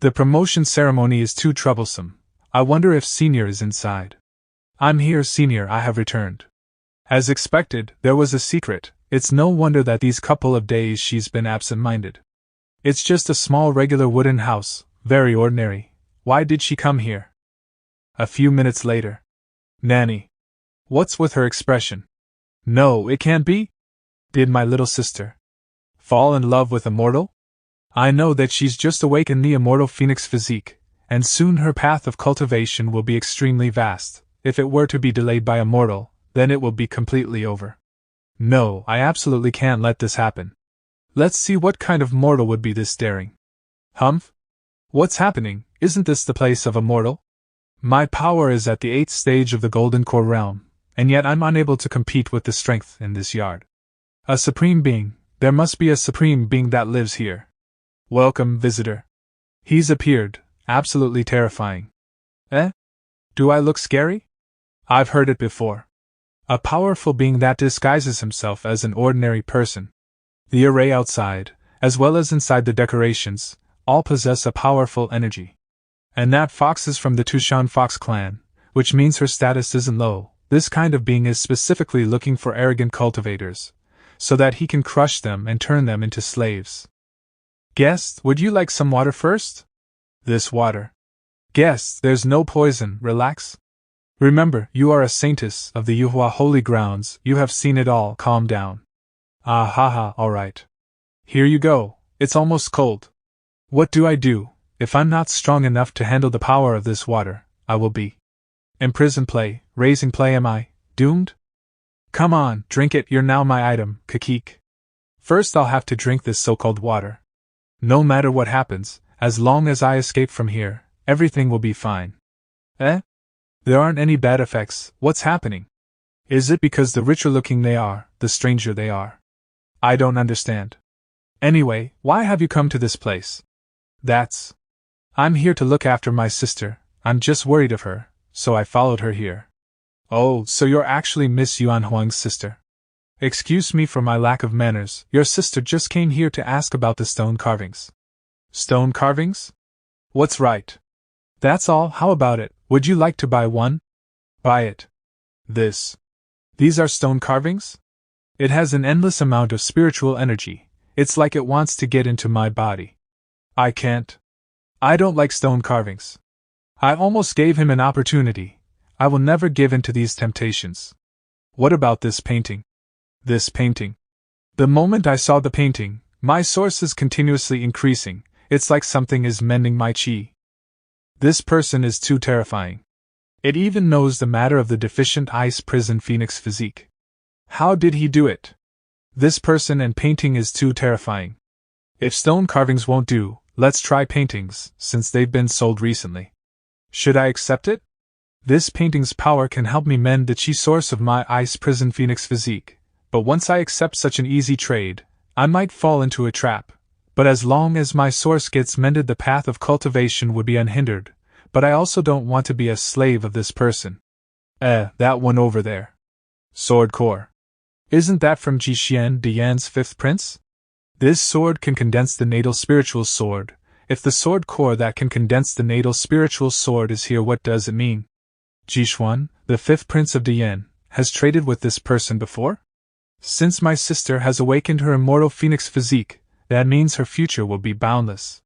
Speaker 1: The promotion ceremony is too troublesome. I wonder if senior is inside. I'm here, senior, I have returned. As expected, there was a secret. It's no wonder that these couple of days she's been absent-minded. It's just a small regular wooden house, very ordinary. Why did she come here? A few minutes later. Nanny. What's with her expression? No, it can't be. Did my little sister fall in love with a mortal? I know that she's just awakened the immortal phoenix physique, and soon her path of cultivation will be extremely vast. If it were to be delayed by a mortal, then it will be completely over. No, I absolutely can't let this happen. Let's see what kind of mortal would be this daring. Humph? What's happening? Isn't this the place of a mortal? My power is at the 8th stage of the Golden Core realm, and yet I'm unable to compete with the strength in this yard. A supreme being, there must be a supreme being that lives here. Welcome, visitor. He's appeared, absolutely terrifying. Eh? Do I look scary? I've heard it before. A powerful being that disguises himself as an ordinary person. The array outside, as well as inside the decorations, all possess a powerful energy. And that fox is from the Tushan Fox clan, which means her status isn't low. This kind of being is specifically looking for arrogant cultivators, so that he can crush them and turn them into slaves. Guest, would you like some water first? This water. Guest, there's no poison, relax. Remember, you are a saintess of the Yuhua holy grounds, you have seen it all, calm down. Ah ha ha, alright. Here you go, it's almost cold. What do I do? If I'm not strong enough to handle the power of this water, I will be imprisoned play, raising play am I, doomed? Come on, drink it, you're now my item, Kakik. First I'll have to drink this so-called water. No matter what happens, as long as I escape from here, everything will be fine. Eh? There aren't any bad effects, what's happening? Is it because the richer looking they are, the stranger they are? I don't understand. Anyway, why have you come to this place? I'm here to look after my sister, I'm just worried of her, so I followed her here. Oh, so you're actually Miss Yuan Huang's sister. Excuse me for my lack of manners, your sister just came here to ask about the stone carvings. Stone carvings? What's right? That's all, how about it? Would you like to buy one? Buy it. These are stone carvings? It has an endless amount of spiritual energy. It's like it wants to get into my body. I can't. I don't like stone carvings. I almost gave him an opportunity. I will never give in to these temptations. What about this painting? This painting. The moment I saw the painting, my source is continuously increasing. It's like something is mending my chi. This person is too terrifying. It even knows the matter of the deficient ice prison phoenix physique. How did he do it? This person and painting is too terrifying. If stone carvings won't do, let's try paintings, since they've been sold recently. Should I accept it? This painting's power can help me mend the chi source of my ice prison phoenix physique, but once I accept such an easy trade, I might fall into a trap. But as long as my source gets mended, the path of cultivation would be unhindered. But I also don't want to be a slave of this person. That one over there. Sword core. Isn't that from Jixien Dian's fifth prince? This sword can condense the natal spiritual sword. If the sword core that can condense the natal spiritual sword is here, what does it mean? Jixuan, the fifth prince of Dian, has traded with this person before? Since my sister has awakened her immortal phoenix physique, that means her future will be boundless.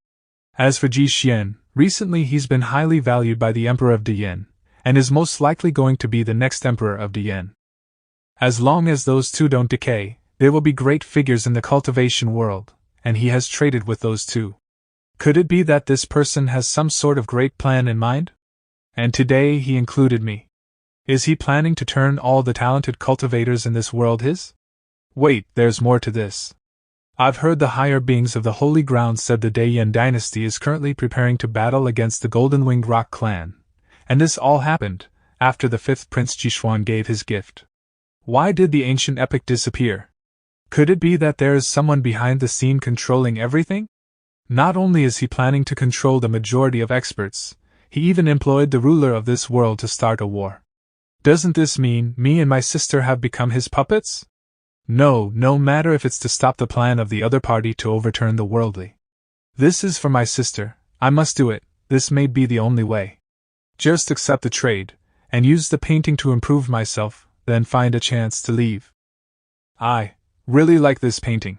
Speaker 1: As for Jixien, recently he's been highly valued by the Emperor of Dian, and is most likely going to be the next Emperor of Dian. As long as those two don't decay, there will be great figures in the cultivation world, and he has traded with those two. Could it be that this person has some sort of great plan in mind? And today he included me. Is he planning to turn all the talented cultivators in this world his? Wait, there's more to this. I've heard the higher beings of the Holy Ground said the Daiyan dynasty is currently preparing to battle against the Golden Winged Rock clan, and this all happened after the fifth Prince Jixuan gave his gift. Why did the ancient epic disappear? Could it be that there is someone behind the scene controlling everything? Not only is he planning to control the majority of experts, he even employed the ruler of this world to start a war. Doesn't this mean me and my sister have become his puppets? No matter if it's to stop the plan of the other party to overturn the worldly. This is for my sister, I must do it, this may be the only way. Just accept the trade, and use the painting to improve myself, then find a chance to leave. I really like this painting.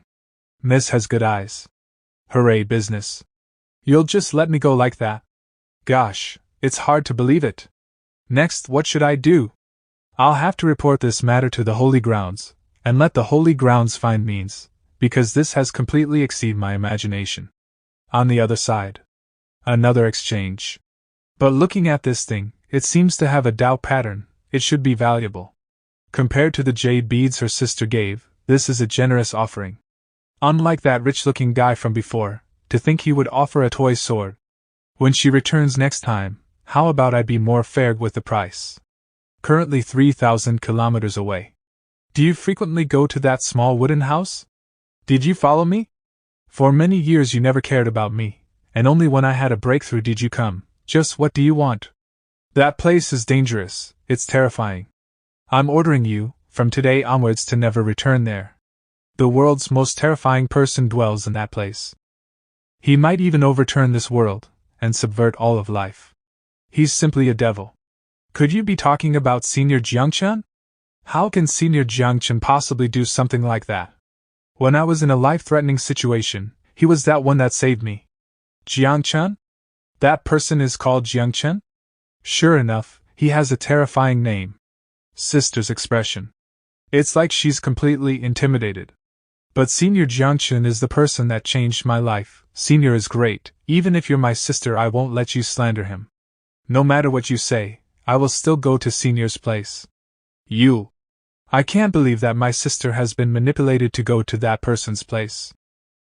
Speaker 1: Miss has good eyes. Hooray, business. You'll just let me go like that? Gosh, it's hard to believe it. Next, what should I do? I'll have to report this matter to the Holy Grounds, and let the Holy Grounds find means, because this has completely exceeded my imagination. On the other side. Another exchange. But looking at this thing, it seems to have a Tao pattern, it should be valuable. Compared to the jade beads her sister gave, this is a generous offering. Unlike that rich-looking guy from before, to think he would offer a toy sword. When she returns next time, how about I be more fair with the price? Currently 3,000 kilometers away. Do you frequently go to that small wooden house? Did you follow me? For many years you never cared about me, and only when I had a breakthrough did you come. Just what do you want? That place is dangerous, it's terrifying. I'm ordering you, from today onwards, to never return there. The world's most terrifying person dwells in that place. He might even overturn this world, and subvert all of life. He's simply a devil. Could you be talking about Senior Jiangchen? How can Senior Jiangchen possibly do something like that? When I was in a life-threatening situation, he was that one that saved me. Jiangchen? That person is called Jiangchen? Sure enough, he has a terrifying name. Sister's expression. It's like she's completely intimidated. But Senior Jiangchen is the person that changed my life. Senior is great. Even if you're my sister, I won't let you slander him. No matter what you say, I will still go to Senior's place. You. I can't believe that my sister has been manipulated to go to that person's place.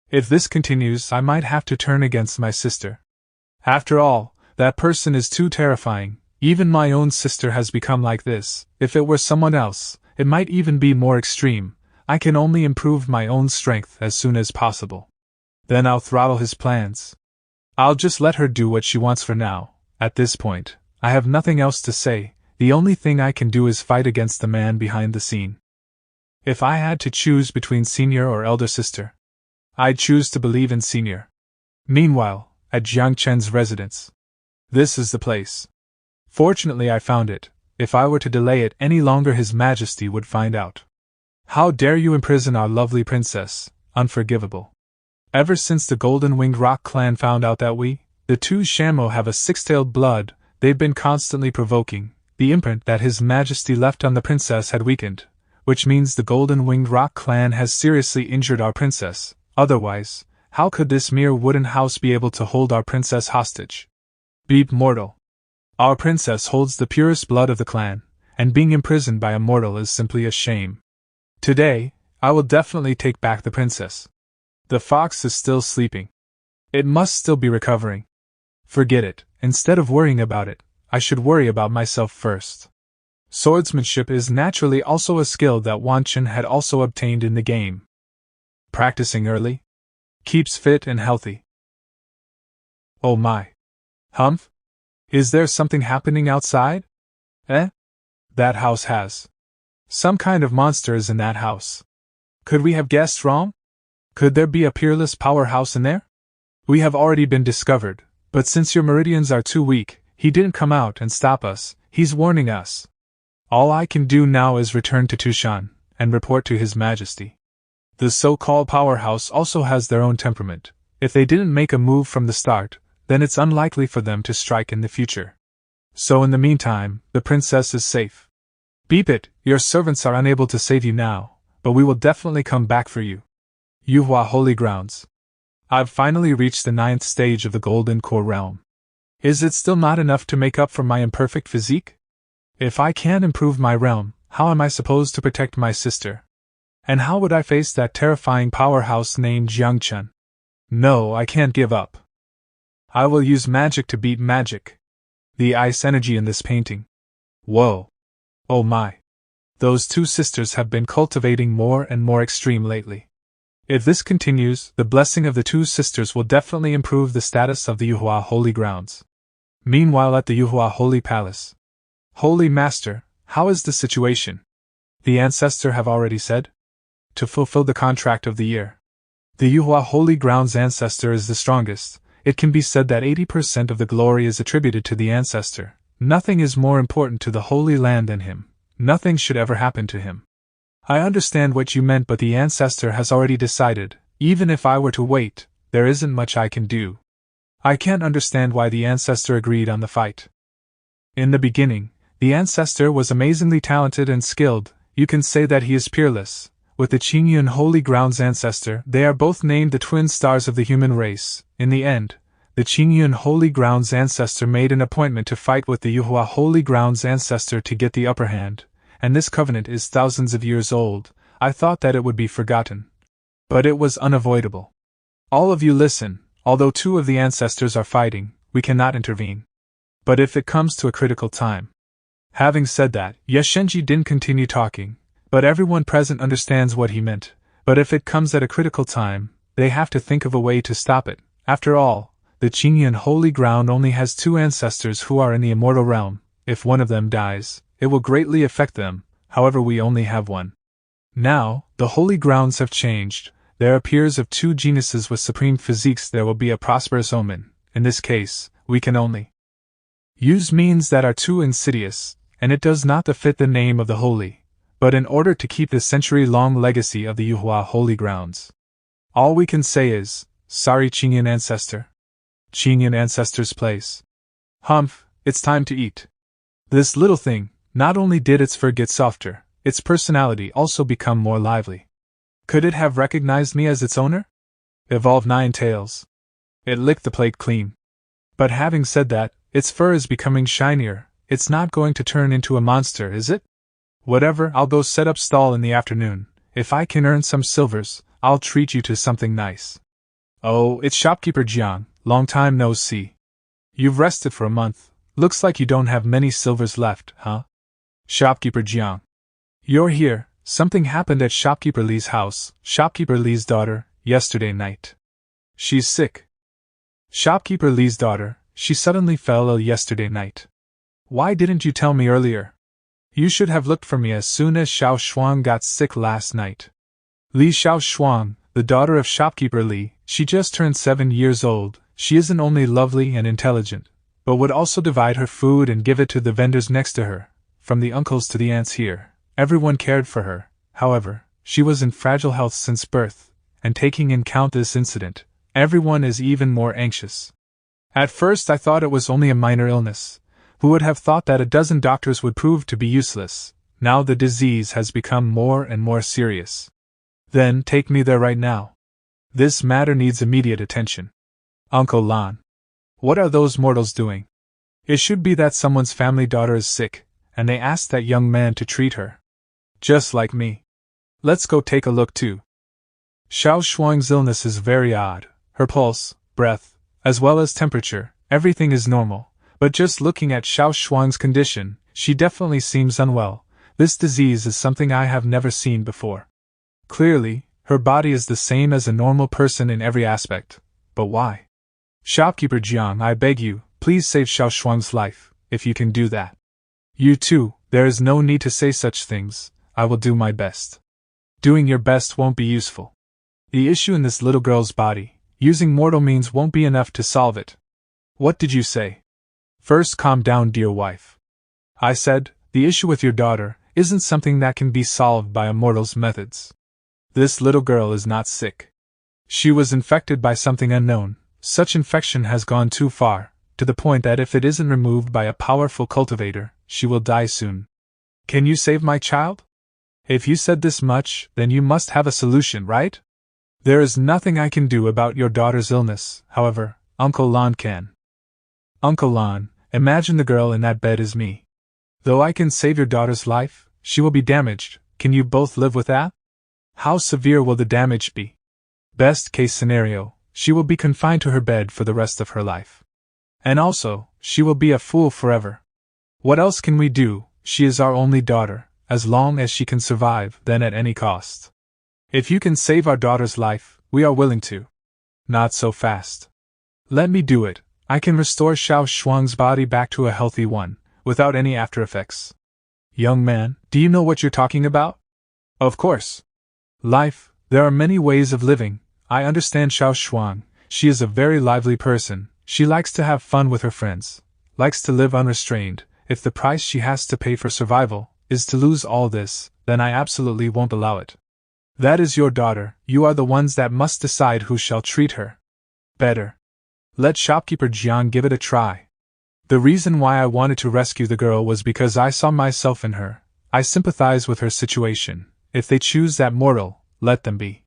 Speaker 1: If this continues, I might have to turn against my sister. After all, that person is too terrifying. Even my own sister has become like this. If it were someone else, it might even be more extreme. I can only improve my own strength as soon as possible. Then I'll throttle his plans. I'll just let her do what she wants for now. At this point, I have nothing else to say. The only thing I can do is fight against the man behind the scene. If I had to choose between Senior or elder sister, I'd choose to believe in Senior. Meanwhile, at Jiang Chen's residence. This is the place. Fortunately, I found it. If I were to delay it any longer, His Majesty would find out. How dare you imprison our lovely princess? Unforgivable. Ever since the Golden-Winged Rock clan found out that we, the two Shamo, have a six-tailed blood, they've been constantly provoking. The imprint that His Majesty left on the princess had weakened, which means the Golden-Winged Rock clan has seriously injured our princess. Otherwise, how could this mere wooden house be able to hold our princess hostage? Beep mortal. Our princess holds the purest blood of the clan, and being imprisoned by a mortal is simply a shame. Today, I will definitely take back the princess. The fox is still sleeping. It must still be recovering. Forget it. Instead of worrying about it, I should worry about myself first. Swordsmanship is naturally also a skill that Wan Chen had also obtained in the game. Practicing early keeps fit and healthy. Oh my. Humph? Is there something happening outside? That house has some kind of monsters in that house. Could we have guessed wrong? Could there be a peerless powerhouse in there? We have already been discovered, but since your meridians are too weak, he didn't come out and stop us. He's warning us. All I can do now is return to Tushan and report to His Majesty. The so-called powerhouse also has their own temperament. If they didn't make a move from the start, then it's unlikely for them to strike in the future. So in the meantime, the princess is safe. Beep it, your servants are unable to save you now, but we will definitely come back for you. Yuhua Holy Grounds. I've finally reached the 9th stage of the Golden Core Realm. Is it still not enough to make up for my imperfect physique? If I can't improve my realm, how am I supposed to protect my sister? And how would I face that terrifying powerhouse named Jiang Chen? No, I can't give up. I will use magic to beat magic. The ice energy in this painting. Whoa. Oh my. Those two sisters have been cultivating more and more extreme lately. If this continues, the blessing of the two sisters will definitely improve the status of the Yuhua Holy Grounds. Meanwhile at the Yuhua Holy Palace. Holy Master, how is the situation? The ancestor have already said? To fulfill the contract of the year. The Yuhua Holy Grounds ancestor is the strongest. It can be said that 80% of the glory is attributed to the ancestor. Nothing is more important to the Holy Land than him. Nothing should ever happen to him. I understand what you meant, but the ancestor has already decided. Even if I were to wait, there isn't much I can do. I can't understand why the ancestor agreed on the fight. In the beginning, the ancestor was amazingly talented and skilled. You can say that he is peerless. With the Qingyun Holy Grounds ancestor, they are both named the twin stars of the human race. In the end, the Qingyun Holy Grounds ancestor made an appointment to fight with the Yuhua Holy Grounds ancestor to get the upper hand, and this covenant is thousands of years old. I thought that it would be forgotten. But it was unavoidable. All of you listen, although two of the ancestors are fighting, we cannot intervene. But if it comes to a critical time. Having said that, Yeshenji didn't continue talking, but everyone present understands what he meant. But if it comes at a critical time, they have to think of a way to stop it. After all, the Qingyun Holy Ground only has two ancestors who are in the immortal realm. If one of them dies, it will greatly affect them. However, we only have one. Now, the Holy Grounds have changed. There appears of two geniuses with supreme physiques. There will be a prosperous omen. In this case, we can only use means that are too insidious, and it does not befit the name of the holy. But in order to keep the century-long legacy of the Yuhua Holy Grounds, all we can say is, sorry Qingyun ancestor. Qingyun ancestor's place. Humph, it's time to eat. This little thing, not only did its fur get softer, its personality also become more lively. Could it have recognized me as its owner? Evolve 9 tails. It licked the plate clean. But having said that, its fur is becoming shinier. It's not going to turn into a monster, is it? Whatever, I'll go set up stall in the afternoon. If I can earn some silvers, I'll treat you to something nice. Oh, it's shopkeeper Jiang, long time no see. You've rested for a month. Looks like you don't have many silvers left, huh? Shopkeeper Jiang. You're here. Something happened at Shopkeeper Li's house, Shopkeeper Li's daughter, yesterday night. She's sick. Shopkeeper Li's daughter, she suddenly fell ill yesterday night. Why didn't you tell me earlier? You should have looked for me as soon as Xiao Shuang got sick last night. Li Xiao Shuang, the daughter of Shopkeeper Li, she just turned 7 years old. she isn't only lovely and intelligent, but would also divide her food and give it to the vendors next to her. From the uncles to the aunts here, everyone cared for her. However, she was in fragile health since birth, and taking in count this incident, everyone is even more anxious. At first I thought it was only a minor illness. Who would have thought that a dozen doctors would prove to be useless? Now the disease has become more and more serious. Then take me there right now. This matter needs immediate attention. Uncle Lon. What are those mortals doing? It should be that someone's family daughter is sick, and they asked that young man to treat her. Just like me. Let's go take a look too. Xiao Shuang's illness is very odd. Her pulse, breath, as well as temperature, everything is normal, but just looking at Xiao Shuang's condition, she definitely seems unwell. This disease is something I have never seen before. Clearly, her body is the same as a normal person in every aspect. But why? Shopkeeper Jiang, I beg you, please save Xiao Shuang's life, if you can do that. You too, there is no need to say such things. I will do my best. Doing your best won't be useful. The issue in this little girl's body, using mortal means won't be enough to solve it. What did you say? First calm down, dear wife. I said, the issue with your daughter isn't something that can be solved by a mortal's methods. This little girl is not sick. She was infected by something unknown. Such infection has gone too far, to the point that if it isn't removed by a powerful cultivator, she will die soon. Can you save my child? If you said this much, then you must have a solution, right? There is nothing I can do about your daughter's illness, however, Uncle Lon can. Uncle Lon, imagine the girl in that bed is me. Though I can save your daughter's life, she will be damaged. Can you both live with that? How severe will the damage be? Best case scenario, she will be confined to her bed for the rest of her life. And also, she will be a fool forever. What else can we do? She is our only daughter. As long as she can survive, then at any cost. If you can save our daughter's life, we are willing to. Not so fast. Let me do it. I can restore Xiao Shuang's body back to a healthy one, without any after effects. Young man, do you know what you're talking about? Of course. Life, there are many ways of living. I understand Xiao Shuang. She is a very lively person. She likes to have fun with her friends. Likes to live unrestrained. If the price she has to pay for survival is to lose all this, then I absolutely won't allow it. That is your daughter. You are the ones that must decide who shall treat her. Better. Let shopkeeper Jiang give it a try. The reason why I wanted to rescue the girl was because I saw myself in her. I sympathize with her situation. If they choose that mortal, let them be.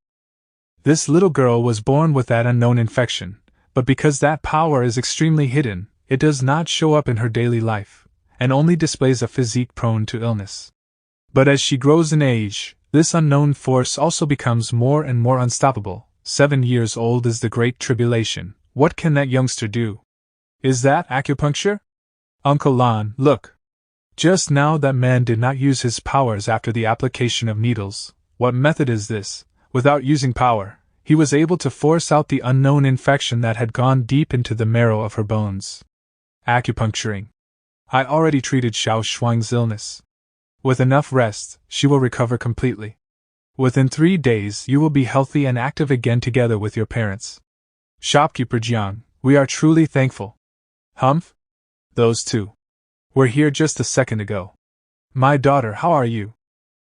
Speaker 1: This little girl was born with that unknown infection, but because that power is extremely hidden, it does not show up in her daily life, and only displays a physique prone to illness. But as she grows in age, this unknown force also becomes more and more unstoppable. 7 years old is the Great Tribulation. What can that youngster do? Is that acupuncture? Uncle Lon, look. Just now that man did not use his powers after the application of needles. What method is this? Without using power, he was able to force out the unknown infection that had gone deep into the marrow of her bones. Acupuncturing. I already treated Xiao Shuang's illness. With enough rest, she will recover completely. Within 3 days you will be healthy and active again together with your parents. Shopkeeper Jiang, we are truly thankful. Humph? Those two were here just a second ago. My daughter, how are you?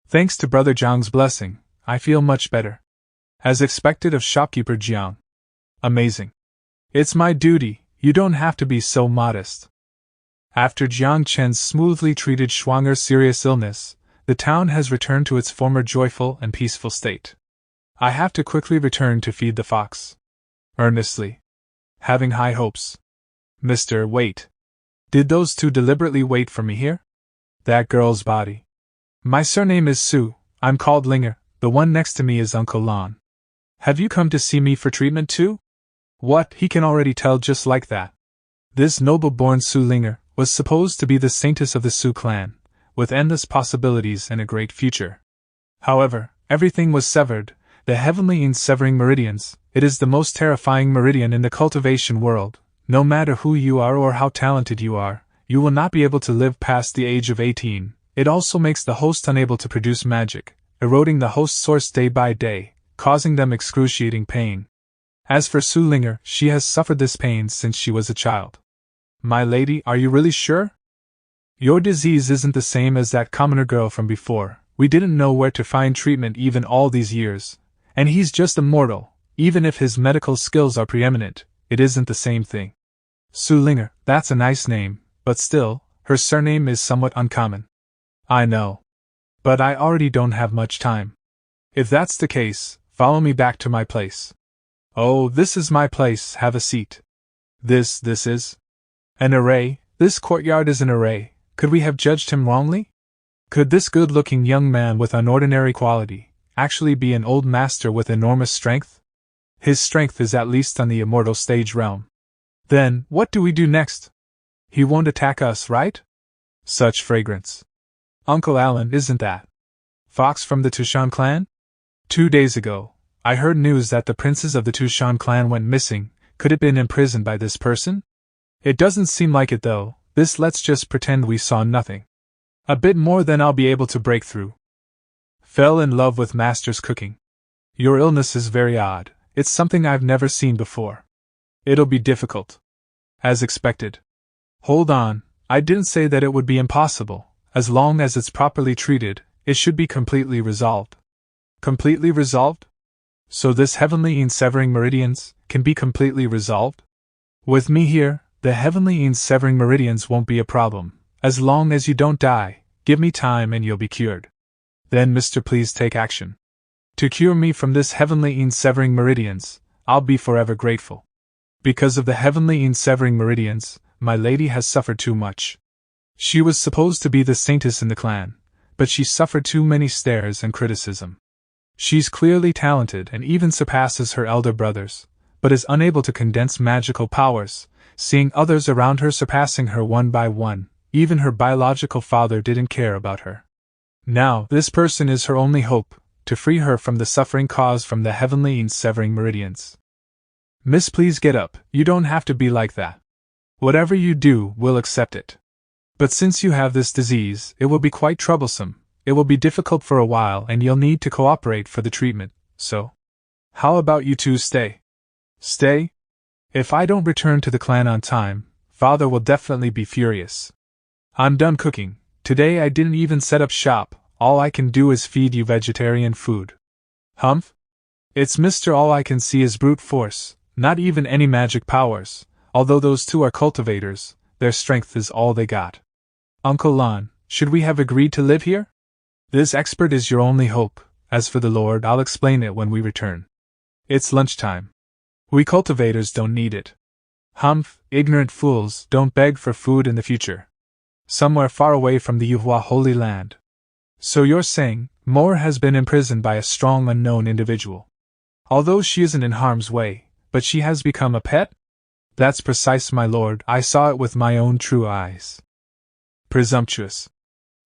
Speaker 1: Thanks to Brother Jiang's blessing, I feel much better. As expected of shopkeeper Jiang. Amazing. It's my duty, you don't have to be so modest. After Jiang Chen's smoothly treated Shuang'er's serious illness, the town has returned to its former joyful and peaceful state. I have to quickly return to feed the fox. Earnestly. Having high hopes. Mr. Wait. Did those two deliberately wait for me here? That girl's body. My surname is Su, I'm called Linger, the one next to me is Uncle Lon. Have you come to see me for treatment too? What, he can already tell just like that. This noble-born Su Linger was supposed to be the saintess of the Su clan, with endless possibilities and a great future. However, everything was severed, the heavenly yin severing meridians. It is the most terrifying meridian in the cultivation world. No matter who you are or how talented you are, you will not be able to live past the age of 18. It also makes the host unable to produce magic, eroding the host's source day by day, causing them excruciating pain. As for Sulinger, she has suffered this pain since she was a child. My lady, are you really sure? Your disease isn't the same as that commoner girl from before. We didn't know where to find treatment even all these years. And he's just a mortal. Even if his medical skills are preeminent, it isn't the same thing. Sulinger, that's a nice name, but still, her surname is somewhat uncommon. I know. But I already don't have much time. If that's the case, follow me back to my place. Oh, this is my place, have a seat. This is? An array, this courtyard is an array. Could we have judged him wrongly? Could this good-looking young man with unordinary quality actually be an old master with enormous strength? His strength is at least on the immortal stage realm. Then, what do we do next? He won't attack us, right? Such fragrance. Uncle Alan, isn't that Fox from the Tushan clan? 2 days ago, I heard news that the princes of the Tushan clan went missing. Could it have been imprisoned by this person? It doesn't seem like it though. Let's just pretend we saw nothing. A bit more than I'll be able to break through. Fell in love with Master's cooking. Your illness is very odd. It's something I've never seen before. It'll be difficult. As expected. Hold on, I didn't say that it would be impossible. As long as it's properly treated, it should be completely resolved. Completely resolved? So this heavenly severing meridians can be completely resolved? With me here, the heavenly severing meridians won't be a problem. As long as you don't die, give me time and you'll be cured. Then, Mr. Please take action. To cure me from this heavenly severing meridians, I'll be forever grateful. Because of the heavenly severing meridians, my lady has suffered too much. She was supposed to be the saintess in the clan, but she suffered too many stares and criticism. She's clearly talented and even surpasses her elder brothers, but is unable to condense magical powers, seeing others around her surpassing her one by one. Even her biological father didn't care about her. Now, this person is her only hope, to free her from the suffering caused from the heavenly severing meridians. Miss, please get up, you don't have to be like that. Whatever you do, we'll accept it. But since you have this disease, it will be quite troublesome, it will be difficult for a while and you'll need to cooperate for the treatment, so how about you two stay? Stay? If I don't return to the clan on time, Father will definitely be furious. I'm done cooking. Today I didn't even set up shop, all I can do is feed you vegetarian food. Humph? It's Mr. All I can see is brute force, not even any magic powers, although those two are cultivators, their strength is all they got. Uncle Lon, should we have agreed to live here? This expert is your only hope. As for the Lord, I'll explain it when we return. It's lunchtime. We cultivators don't need it. Humph, ignorant fools, don't beg for food in the future. Somewhere far away from the Yuhua Holy Land. So you're saying, Moore has been imprisoned by a strong unknown individual. Although she isn't in harm's way, but she has become a pet? That's precise, my lord, I saw it with my own true eyes. Presumptuous.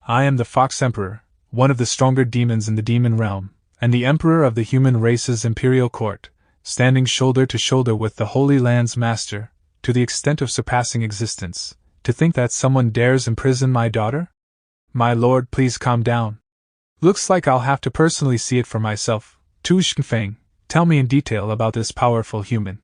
Speaker 1: I am the Fox Emperor, one of the stronger demons in the demon realm, and the Emperor of the human race's imperial court, standing shoulder to shoulder with the Holy Land's master, to the extent of surpassing existence. To think that someone dares imprison my daughter? My lord, please calm down. Looks like I'll have to personally see it for myself. Tu Shenfeng, tell me in detail about this powerful human.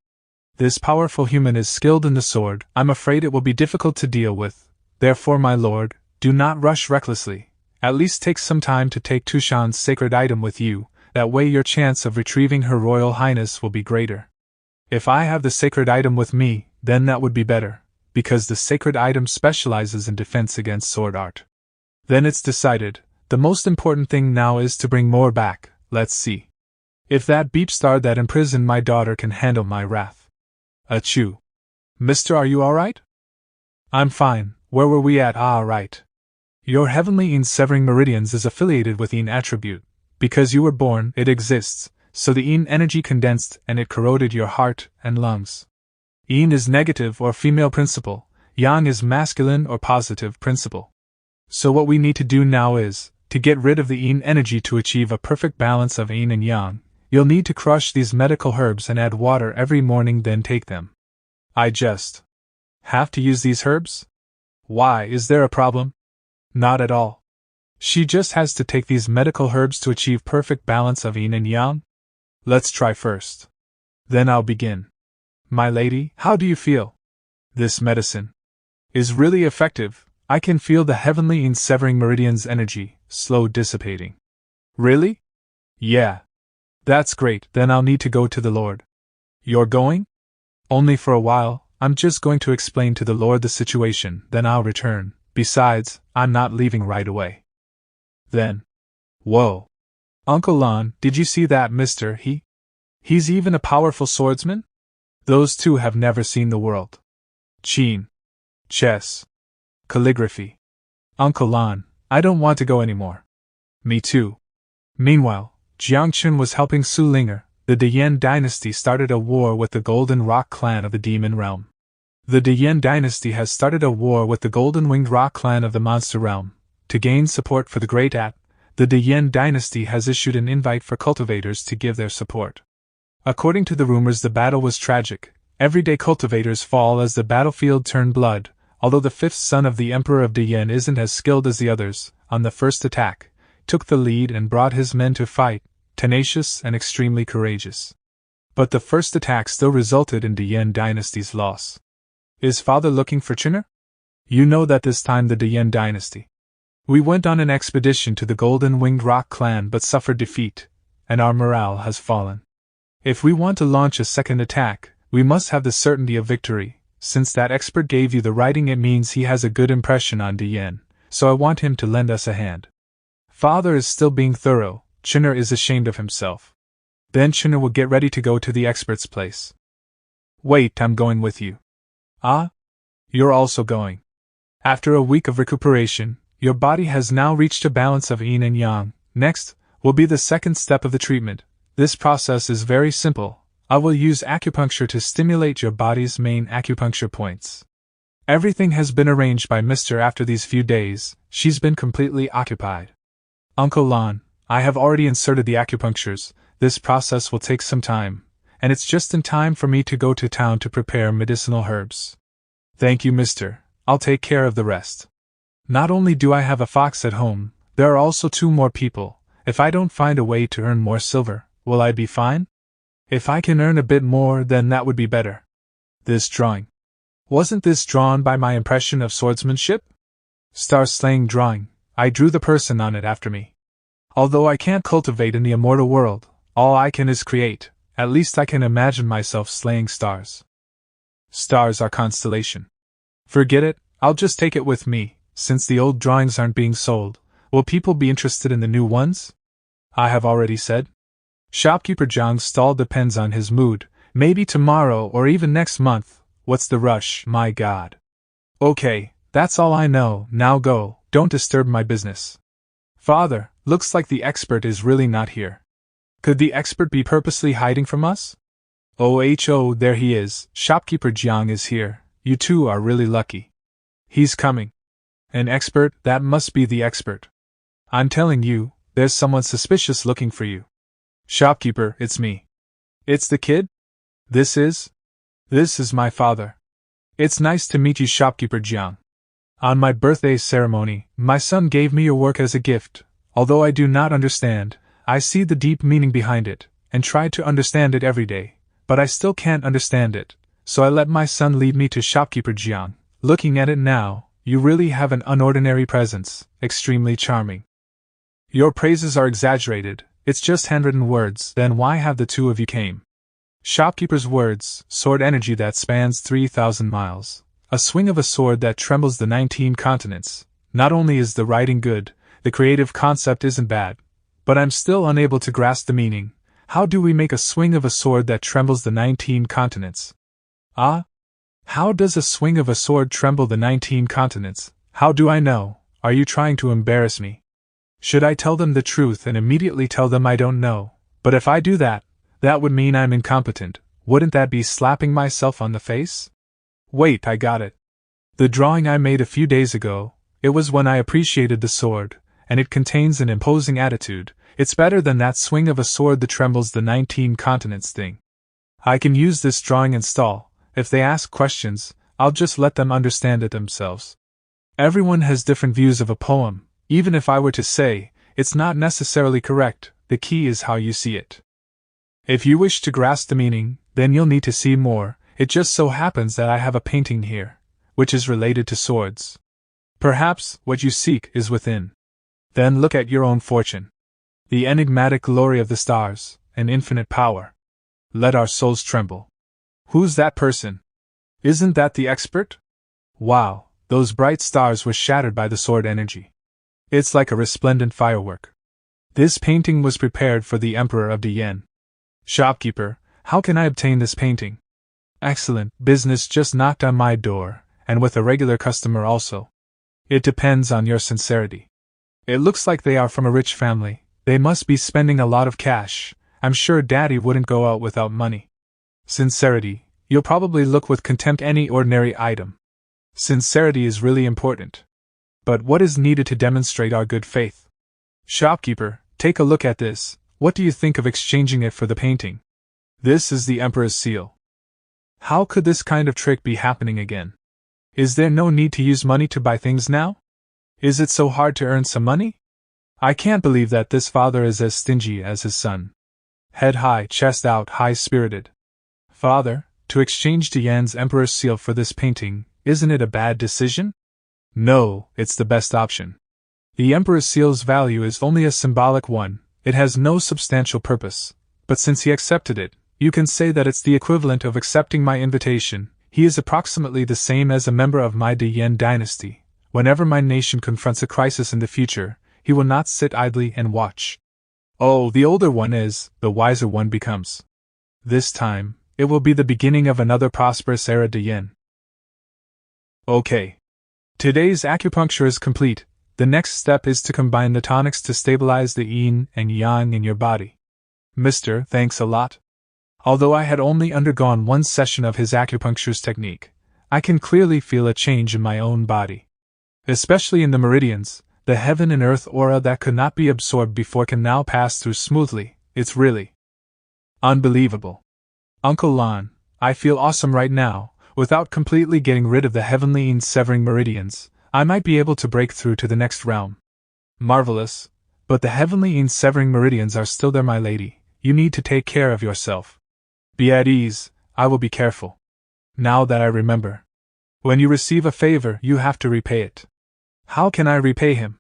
Speaker 1: This powerful human is skilled in the sword. I'm afraid it will be difficult to deal with. Therefore, my lord, do not rush recklessly. At least take some time to take Tushan's sacred item with you. That way your chance of retrieving Her Royal Highness will be greater. If I have the sacred item with me, then that would be better. Because the sacred item specializes in defense against sword art. Then it's decided. The most important thing now is to bring Moore back. Let's see if that beepstar that imprisoned my daughter can handle my wrath. Achoo. Mister, are you alright? I'm fine. Where were we at? Ah, right. Your heavenly severing meridians is affiliated with attribute. Because you were born, it exists, so the energy condensed and it corroded your heart and lungs. Yin is negative or female principle, Yang is masculine or positive principle. So what we need to do now is, to get rid of the Yin energy to achieve a perfect balance of Yin and Yang, you'll need to crush these medical herbs and add water every morning, then take them. I just have to use these herbs? Why, is there a problem? Not at all. She just has to take these medical herbs to achieve perfect balance of Yin and Yang? Let's try first. Then I'll begin. My lady, how do you feel? This medicine is really effective. I can feel the heavenly and severing meridian's energy, slow dissipating. Really? Yeah. That's great, then I'll need to go to the Lord. You're going? Only for a while, I'm just going to explain to the Lord the situation, then I'll return. Besides, I'm not leaving right away. Then. Whoa. Uncle Lon, did you see that, mister? He's even a powerful swordsman? Those two have never seen the world. Cheen. Chess. Calligraphy. Uncle Lon, I don't want to go anymore. Me too. Meanwhile, Jiangchen was helping Su Linger. The De Yen dynasty started a war with the Golden Rock clan of the Demon Realm. The De Yen dynasty has started a war with the Golden Winged Rock clan of the Monster Realm. To gain support for the Great At, the De Yen dynasty has issued an invite for cultivators to give their support. According to the rumors, the battle was tragic. Everyday cultivators fall as the battlefield turned blood. Although the fifth son of the Emperor of De Yen isn't as skilled as the others, on the first attack, took the lead and brought his men to fight, tenacious and extremely courageous. But the first attack still resulted in De Yen dynasty's loss. Is father looking for Chiner? You know that this time the De Yen dynasty. We went on an expedition to the Golden Winged Rock clan but suffered defeat, and our morale has fallen. If we want to launch a second attack, we must have the certainty of victory. Since that expert gave you the writing, it means he has a good impression on De Yen, so I want him to lend us a hand. Father is still being thorough. Chiner is ashamed of himself. Then Chiner will get ready to go to the expert's place. Wait, I'm going with you. Ah? You're also going. After a week of recuperation, your body has now reached a balance of yin and yang. Next, will be the second step of the treatment. This process is very simple. I will use acupuncture to stimulate your body's main acupuncture points. Everything has been arranged by Mr. After these few days, she's been completely occupied. Uncle Lon, I have already inserted the acupunctures. This process will take some time, and it's just in time for me to go to town to prepare medicinal herbs. Thank you, mister. I'll take care of the rest. Not only do I have a fox at home, there are also 2 more people. If I don't find a way to earn more silver, will I be fine? If I can earn a bit more, then that would be better. This drawing. Wasn't this drawn by my impression of swordsmanship? Star-slaying drawing. I drew the person on it after me. Although I can't cultivate in the immortal world, all I can is create. At least I can imagine myself slaying stars. Stars are constellation. Forget it, I'll just take it with me. Since the old drawings aren't being sold, will people be interested in the new ones? I have already said. Shopkeeper Jiang's stall depends on his mood. Maybe tomorrow or even next month. What's the rush, my god? Okay, that's all I know. Now go, don't disturb my business. Father, looks like the expert is really not here. Could the expert be purposely hiding from us? Oh, there he is. Shopkeeper Jiang is here. You two are really lucky. He's coming. An expert? That must be the expert. I'm telling you, there's someone suspicious looking for you. Shopkeeper, it's me. It's the kid? This is my father. It's nice to meet you, Shopkeeper Jiang. On my birthday ceremony, my son gave me your work as a gift. Although I do not understand, I see the deep meaning behind it, and try to understand it every day, but I still can't understand it, so I let my son lead me to Shopkeeper Jiang. Looking at it now, you really have an unordinary presence, extremely charming. Your praises are exaggerated. It's just handwritten words. Then why have the 2 of you came? Shopkeeper's words, sword energy that spans 3,000 miles. A swing of a sword that trembles the 19 continents. Not only is the writing good, the creative concept isn't bad, but I'm still unable to grasp the meaning. How do we make a swing of a sword that trembles the 19 continents? Ah? How does a swing of a sword tremble the 19 continents? How do I know? Are you trying to embarrass me? Should I tell them the truth and immediately tell them I don't know? But if I do that, that would mean I'm incompetent. Wouldn't that be slapping myself on the face? Wait, I got it. The drawing I made a few days ago, it was when I appreciated the sword, and it contains an imposing attitude. It's better than that swing of a sword that trembles the 19 continents thing. I can use this drawing in stall. If they ask questions, I'll just let them understand it themselves. Everyone has different views of a poem. Even if I were to say, it's not necessarily correct, the key is how you see it. If you wish to grasp the meaning, Then you'll need to see more. It just so happens that I have a painting here, which is related to swords. Perhaps what you seek is within. Then look at your own fortune. The enigmatic glory of the stars, and infinite power. Let our souls tremble. Who's that person? Isn't that the expert? Wow, those bright stars were shattered by the sword energy. It's like a resplendent firework. This painting was prepared for the Emperor of Diyen. Shopkeeper, how can I obtain this painting? Excellent, business just knocked on my door, and with a regular customer also. It depends on your sincerity. It looks like they are from a rich family. They must be spending a lot of cash. I'm sure Daddy wouldn't go out without money. Sincerity, you'll probably look with contempt any ordinary item. Sincerity is really important. But what is needed to demonstrate our good faith? Shopkeeper, take a look at this. What do you think of exchanging it for the painting? This is the Emperor's seal. How could this kind of trick be happening again? Is there no need to use money to buy things now? Is it so hard to earn some money? I can't believe that this father is as stingy as his son. Head high, chest out, high-spirited. Father, to exchange Diyen's Emperor's seal for this painting, isn't it a bad decision? No, it's the best option. The Emperor's seal's value is only a symbolic one, it has no substantial purpose, but since he accepted it, you can say that it's the equivalent of accepting my invitation. He is approximately the same as a member of my Diyen dynasty. Whenever my nation confronts a crisis in the future, he will not sit idly and watch. Oh, the older one is, the wiser one becomes. This time, it will be the beginning of another prosperous era Diyen. Okay. Today's acupuncture is complete. The next step is to combine the tonics to stabilize the yin and yang in your body. Mister, thanks a lot. Although I had only undergone one session of his acupuncture's technique, I can clearly feel a change in my own body. Especially in the meridians, the heaven and earth aura that could not be absorbed before can now pass through smoothly. It's really unbelievable. Uncle Lon, I feel awesome right now. Without completely getting rid of the heavenly yin severing meridians, I might be able to break through to the next realm. Marvelous, but the heavenly yin severing meridians are still there, my lady. You need to take care of yourself. Be at ease, I will be careful. Now that I remember. When you receive a favor, you have to repay it. How can I repay him?